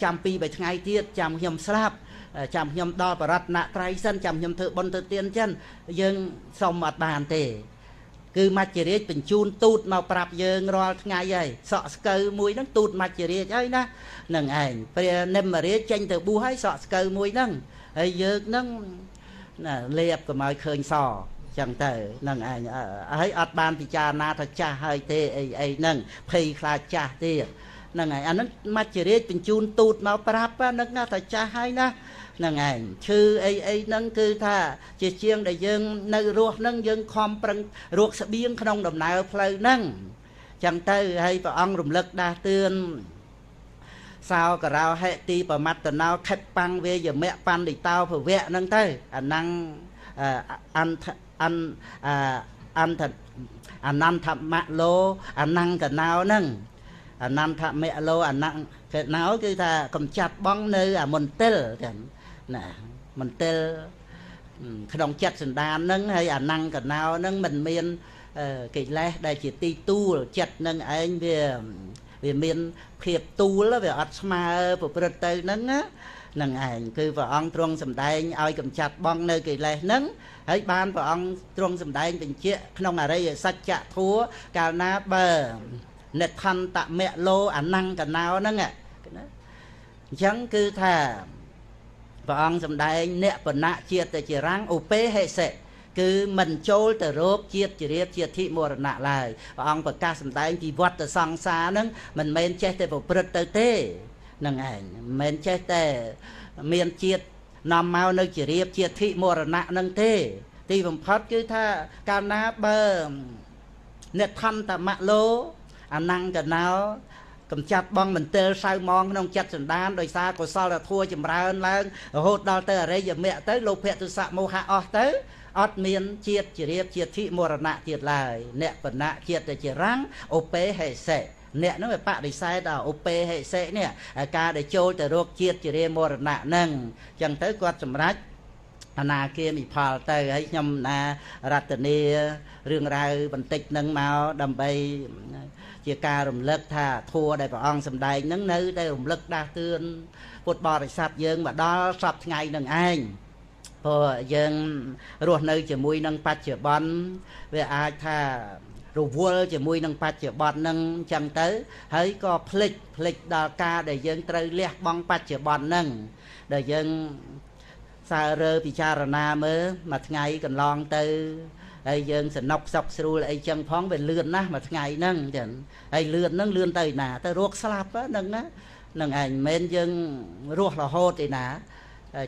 ចាំ2-3ថ្ងៃទៀតចាំខ្ញុំស្លាប់ចាំខ្ញុំដល់បរតនត្រ័យសិនចាំខ្ញុំធ្វើបុណ្យទៅទានចិនយើងសុំអត់បានទេគឺមច្ចរាជបញ្ជូនទូតមកប្រាប់យើងរាល់ថ្ងៃហើយសក់ស្កូវមួយហ្នឹងទូតមច្ចរាជហើយណានឹងឯងព្រះនិមរាជចេញទៅបួសហើយសក់ស្កូវមួយហ្នឹងហើយយើងហ្នឹងណាលេបកុំឲ្យឃើញសចឹងទៅនឹងឯងហើយអត់បានពិចារណាថាចាស់ហើយទេអីហ្នឹងភ័យខ្លាចចាស់ទៀតហ្នឹងហើយអាហ្នឹងមច្ចរាជបញ្ជូនទូតមកប្រាប់ហ្នឹងថាចាស់ហើយណាហ្នឹងឯងឈឺអីហ្នឹងគឺថាជាជាងដែលយើងនៅរស់ហ្នឹងយើងខំប្រឹងរកស្បៀងក្នុងដំណើរផ្លូវហ្នឹងចឹងទៅហើយព្រះអង្គរំលឹកដាស់តឿនសោករោហេទីប្រមត្តណោខិតបាំងវេយមៈបណ្ឌិតោភវៈហ្នឹងទៅអាហ្នឹងអនន្តមៈលោអនង្កណោហ្នឹងអនន្តមៈលោអនង្កណោគឺថាកំចាត់បងនៅអាមន្ទិលចឹងណាមន្ទិលក្នុងចិត្តសន្តានហ្នឹងហើយអនង្កណោហ្នឹងមិនមានកិលេសដែលជាទីទួលចិត្តហ្នឹងឯងវាមានភាពទួលវាអត់ស្មើប្រព្រឹត្តទៅហ្នឹងណានឹងឯងគឺព្រះអង្គទ្រង់សម្ដែងឲ្យកំចាត់បងនៅកិលេសហ្នឹងហើយបានព្រះអង្គទ្រង់សម្ដែងបញ្ជាក់ក្នុងអរិយសច្ចធម៌កាលណាបើនិដ្ឋន្តមៈលោអនង្កណោហ្នឹងណាអញ្ចឹងគឺថាព្រះអង្គសម្ដែងអ្នកបណៈជាតិជារាំងឧបេហិសិគឺមិនចូលទៅរោគជាតិជារាជាធិមរណៈឡើយព្រះអង្គប្រកាសសម្ដែងពីវដ្តសង្សារហ្នឹងមិនមែនចេះតែប្រព្រឹត្តទៅទេនឹងឯងមិនមែនចេះតែមានជាតិនាំមកនៅជារាជាធិមរណៈនឹងទេទីបំផុតគឺថាកាលណាបើនិដ្ឋន្តមៈលោអនង្កណោកំចាត់បងមន្ទិលសៅមងក្នុងចិត្តសន្តានដោយសារកុសលធម៌ចម្រើនឡើងរហូតដល់ទៅអរិយមគ្គទៅលោភៈទុសៈមោហៈអស់ទៅអត់មានជាតិជារាជាធិមរណៈទៀតឡើយអ្នកបណៈជាតិជារាំងឧបេហិសិអ្នកហ្នឹងវាបដិសេធដល់ឧបេហិសិនេះការដែលចូលទៅរកជាតិជារាមរណៈហ្នឹងអញ្ចឹងទៅគាត់សម្រេច អាណាគាមិផលទៅហើយខ្ញុំណារតនីរឿងរ៉ាវបន្តិចនឹងមកដើម្បីជាការរំលឹកថាធัวដែលព្រះអង្គសម្ដែងនឹងនៅតែរំលឹកដាស់តឿនពុទ្ធបរិស័ទយើងមកដល់សពថ្ងៃនឹងឯងព្រោះយើងរស់នៅជាមួយនឹងបច្ចុប្បន្នវាអាចថារវល់ជាមួយនឹងបច្ចុប្បន្ននឹងអញ្ចឹងទៅហើយក៏ភ្លេចដល់ការដែលយើងត្រូវលះបង់បច្ចុប្បន្ននឹងដែលយើងសើរើពិចារណាមើលមួយថ្ងៃកន្លងទៅហើយយើងសនុកសុកស្រួលអីចឹងផងវាលឿនណាស់មួយថ្ងៃហ្នឹងចឹងហើយលឿនហ្នឹងលឿនទៅណាទៅរកស្លាប់ហ្នឹងណានឹងឯងមិនមែនយើងរស់រហូតទេណា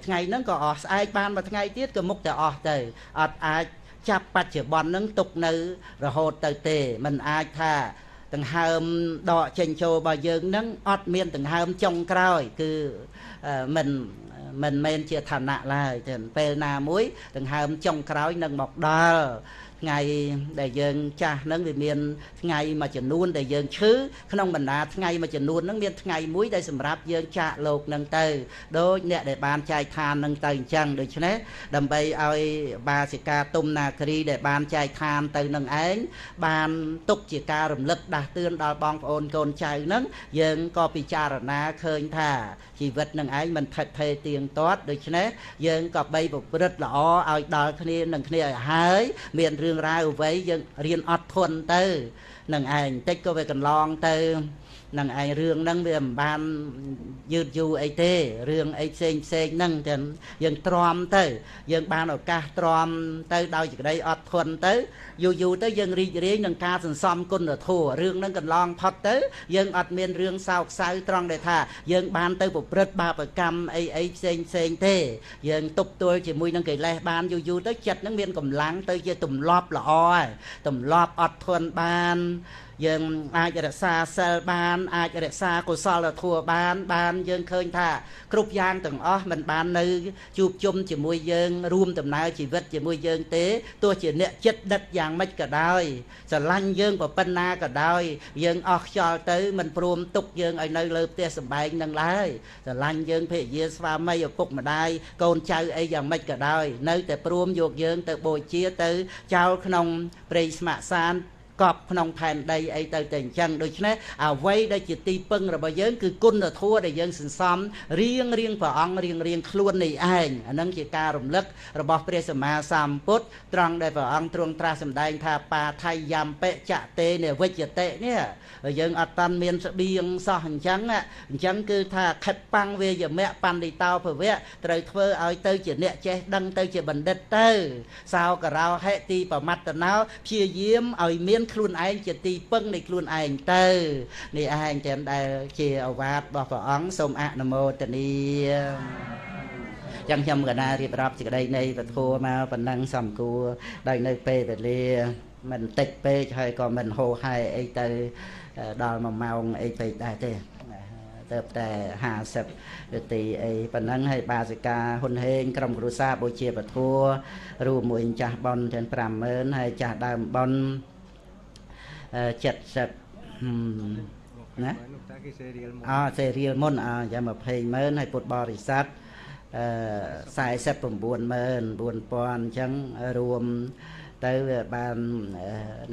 ថ្ងៃហ្នឹងក៏អស់ស្អែកបានមួយថ្ងៃទៀតក៏មុខតែអស់ទៅអត់អាចចាប់បច្ចុប្បន្នហ្នឹងទុកនៅរហូតទៅទេมันអាចថាដង្ហើមដកចេញចូលរបស់យើងហ្នឹងអត់មានដង្ហើមចុងក្រោយគឺមិនមែនជាឋានៈឡើយទេពេលណាមួយដង្ហើមចុងក្រោយនឹងមកដល់ថ្ងៃដែលយើងចាស់ហ្នឹងវាមានថ្ងៃមួយចំនួនដែលយើងឈឺក្នុងបណ្ដាថ្ងៃមួយចំនួនហ្នឹងមានថ្ងៃមួយដែលសម្រាប់យើងចាកលោកហ្នឹងទៅដូចអ្នកដែលបានចែកឋានហ្នឹងទៅអញ្ចឹងដូច្នេះដើម្បីឲ្យបាសិកាទុំនាគរីដែលបានចែកឋានទៅនឹងឯងបានទុកជាការរំលឹកដាស់តឿនដល់បងប្អូនកូនចៅហ្នឹងយើងក៏ពិចារណាឃើញថាជីវិតនឹងឯងមិនថិតថេរទៀងទាត់ដូច្នេះយើងក៏បីប្រព្រឹត្តល្អឲ្យដល់គ្នានឹងគ្នាឲ្យហើយមានរឿងរ៉ាវអ្វីយើងរៀនអត់ធន់ទៅនឹងឯងតិចក៏វាកន្លងទៅនឹងឯងរឿងហ្នឹងវាមិនបានយឺតយូរអីទេរឿងអីផ្សេងហ្នឹងចឹងយើងទ្រាំទៅយើងបានឱកាសទ្រាំទៅដោយសេចក្តីអត់ធន់ទៅយូរទៅយើងរីករាយនឹងការសន្សំគុណធម៌រឿងហ្នឹងកន្លងផុតទៅយើងអត់មានរឿងសោកសៅត្រង់ដែលថាយើងបានទៅប្រព្រឹត្តបាបកម្មអីផ្សេងទេយើងទប់ទល់ជាមួយនឹងកិលេសបានយូរទៅចិត្តហ្នឹងមានកម្លាំងទៅជាទម្លាប់ល្អហើយទម្លាប់អត់ធន់បានយើងអាចរក្សាសិលបានអាចរក្សាកុសលធម៌បានយើងឃើញថាគ្រប់យ៉ាងទាំងអស់មិនបាននៅជួបជុំជាមួយយើងរួមដំណើរជីវិតជាមួយយើងទេទោះជាអ្នកចិត្តដិតយ៉ាងម៉េចក៏ដោយស្រឡាញ់យើងប៉ុណ្ណាក៏ដោយយើងអស់ខ្យល់ទៅមិនព្រមទុកយើងឲ្យនៅលើផ្ទះសម្បែងនឹងឡើយស្រឡាញ់យើងភរិយាស្វាមីឪពុកម្ដាយកូនចៅអីយ៉ាងម៉េចក៏ដោយនៅតែព្រមយកយើងទៅបូជាទៅចោលក្នុងព្រៃស្ម័គ្រសានកប់ក្នុងផែនដីអីទៅតែអញ្ចឹងដូច្នេះអ្វីដែលជាទីពឹងរបស់យើងគឺគុណធម៌ដែលយើងសន្សំរៀងព្រះអង្គរៀងខ្លួននេះឯងអានឹងជាការរំលឹករបស់ព្រះសម្មាសម្ពុទ្ធត្រង់ដែលព្រះអង្គទ្រង់ត្រាស់សម្ដែងថាបាថៃយំបិចតេនិវិជ្ជតិនេះយើងអត់តាន់មានស្បៀងសោះអញ្ចឹងគឺថាខិតបាំងវេយមៈបណ្ឌិតោភវៈត្រូវធ្វើឲ្យទៅជាអ្នកចេះដឹងទៅជាបណ្ឌិតទៅសោករោហិទីបមត្តណោព្យាយាមឲ្យមានខ្លួនឯងជាទីពឹងនៃខ្លួនឯងទៅនេះឯងទាំងដែលជាឱវាទរបស់ព្រះអង្គសូមអនុមោទនាចឹងខ្ញុំកណារៀបរាប់សេចក្តីនៃពធមកប៉ុណ្ណឹងសំគួរដោយនៅពេលវេលាមិនតិចពេកហើយក៏មិនហូរហែអីទៅដល់1ម៉ោងអីពេកដែរទេទៅតែ50នាទីអីប៉ុណ្ណឹងហើយបាសិកាហ៊ុនហេងក្រុមគ្រួសារបូជាពធរួមមួយចាស់ប៉ុនទាំង 50000 ហើយចាស់ដើមប៉ុន70ណាសេរីលមុនយ៉ាង200000ហើយពុទ្ធបរិស័ទ499,000អញ្ចឹងរួមទៅបាន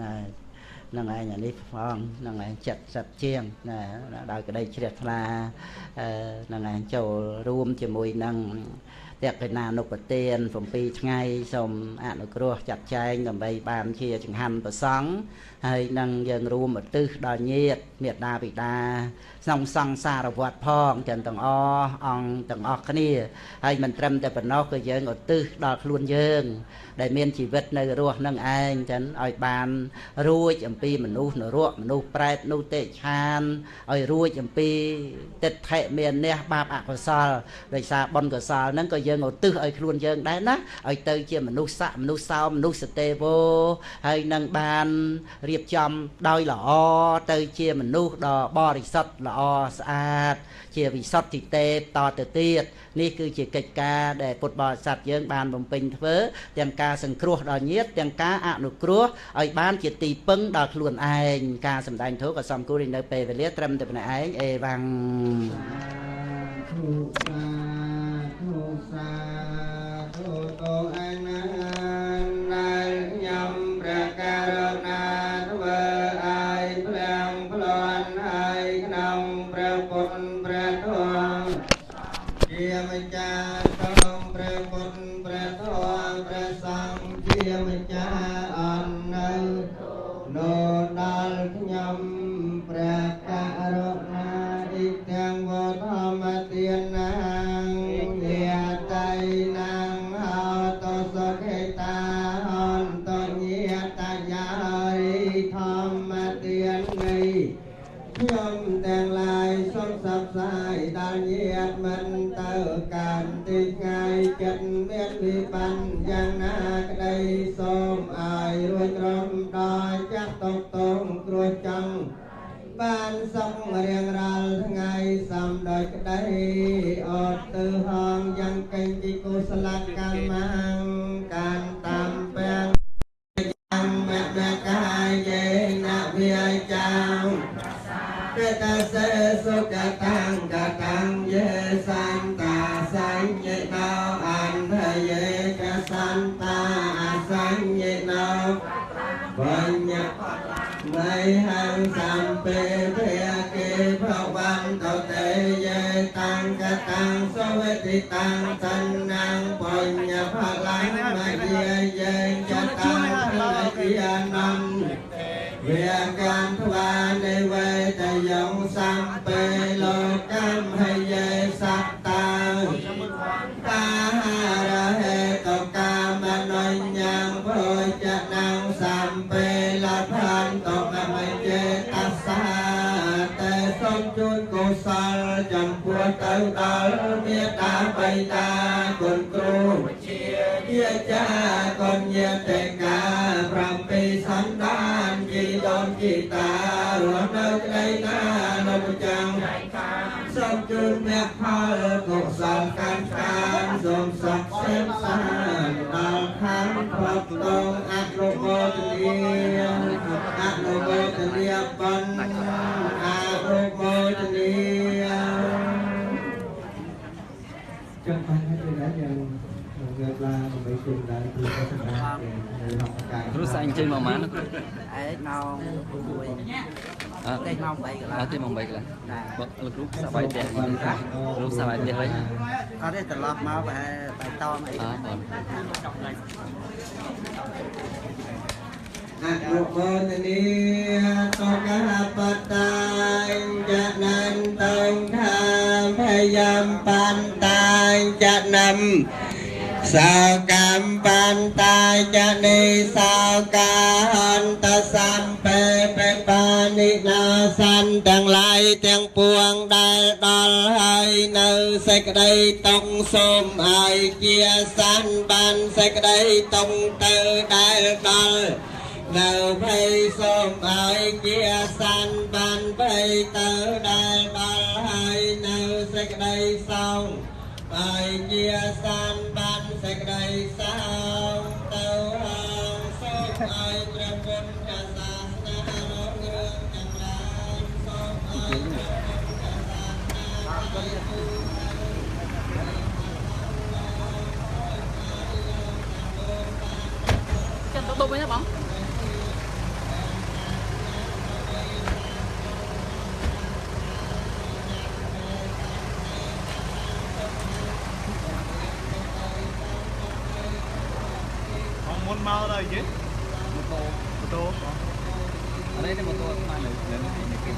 ណានឹងឯងនេះផងនឹងឯង70ជាងណាដោយក្តីជ្រះថ្លានឹងឯងចូលរួមជាមួយនឹងតេកេណានុបទាន7ថ្ងៃសូមអនុគ្រោះចាត់ចែងដើម្បីបានជាចង្ហាន់ប្រសង់ហើយនឹងយើងរួមឧទ្ទិសដល់ញាតិមេត្តាបិតាក្នុងសង្សារវត្តផងទាំងអស់អង្គទាំងអស់គ្នាហើយមិនត្រឹមតែប៉ុណ្ណោះគឺយើងឧទ្ទិសដល់ខ្លួនយើងដែលមានជីវិតនៅរស់នឹងឯងចឹងឲ្យបានរួចអំពីមនុស្សនរកមនុស្សប្រែតមនុស្សតិឆានឲ្យរួចអំពីទិដ្ឋិមានះបាបអកុសលដោយសារបុណ្យកុសលហ្នឹងក៏យើងឧទ្ទិសឲ្យខ្លួនយើងដែរណាឲ្យទៅជាមនុស្សស័កមនុស្សសោមនុស្សទេវហើយនឹងបានរៀបចំដោយល្អទៅជាមនុស្សដ៏បរិសុទ្ធល្អស្អាតជាវិសុទ្ធិទេពតទៅទៀតនេះគឺជាកិច្ចការដែលពុទ្ធបរិស័ទយើងបានបំពេញធ្វើទាំងការសង្គ្រោះដល់ញាតិទាំងការអនុគ្រោះឲ្យបានជាទីពឹងដល់ខ្លួនឯងការសម្ដែងធម៌ក៏សំគួរនៅពេលវេលាត្រឹមតែប៉ុណ្ណេះឯងអេវ៉ាំងធុសាធុត តាយាយធម្មទាននៃខ្ញុំទាំងឡាយសូមសព្វសាយដល់ញាតិមិនទៅកាន់ទីថ្ងៃចិត្តមានវិបញ្ញយ៉ាងណាក្តីសូមឲ្យរួចរំដល់ចាស់តុកតងគ្រោះចង់បានសុខរៀងរាល់ថ្ងៃសំដោយក្តីអត់ទៅហងយ៉ាងកេងទីកុសលកម្មកានតាមពាំងយ៉ាងមេកាយយេណាវិចាងកតសេសុកតាំងកតាំងយេសន្តាសញ្ញេណោអន្តយេកសន្តាអសញ្ញេណោបញ្ញไม่หังสัมเปเทเกภวันตเตเยตังกตังสวัติตังสันนังปัญญาพลังไม่เยเยจตังพลังยานันเวียการทวารในเวทยงสัมเปโลกัมให้เยสัตตังตาหาระเหตุกามนัญญังโพจนังสัมเปละพันตกไม่เจตัสสะแต่สมจุนกุศลจำพวกเต่าดอลเมียตาไปตาคนครูเยี่ยจ้าคนเยี่ยแต่กาพรำปีสันดานกีดอนกีตาหลวงเดินใจนาลมจังสมจุนเมียพอลกุศลการการสมศักดิ์เสมสารดาวขันพบตรงอัตโนโมทนีอนุโมทนีปันอนุโมทนีจังหวัดที่ไหนยังเกิดลาไปสิ่งใดคือก็สำคัญในหลักการรู้สึกจริงๆมาไอ้น้องคุยเต้นน้องไปกันแล้วเต้นมองไปกันแล้วลูกสบายใจลูกสบายใจไหมเขาได้ตลอดมาไปต่อไหมอนุโมทนีตกะปัตตังจะนันตงธรรมพยามปันตังจะนำสาวกรรมปันตายจะนิสาวกาหันตสัมเปเป็นปานินาสันทั้งหลายทั้งปวงได้ดอลให้ในเสกได้ต้องสมให้เกียสันบันเสกได้ต้องเตอได้ดอลเราไปส้มไอเกียสันบันไปเตอได้ดอลให้ในเสกได้สองไอเกียสันบันเสกได้สองเตอหังส้มไอพระพุทธศาสนาโลกเรื่องจังไรส้มไอพระพุทธศาสนาChân tụi tôi với nó bóng muốn mau rồi chứ mô tô ở đây là mô tô mà nếu cái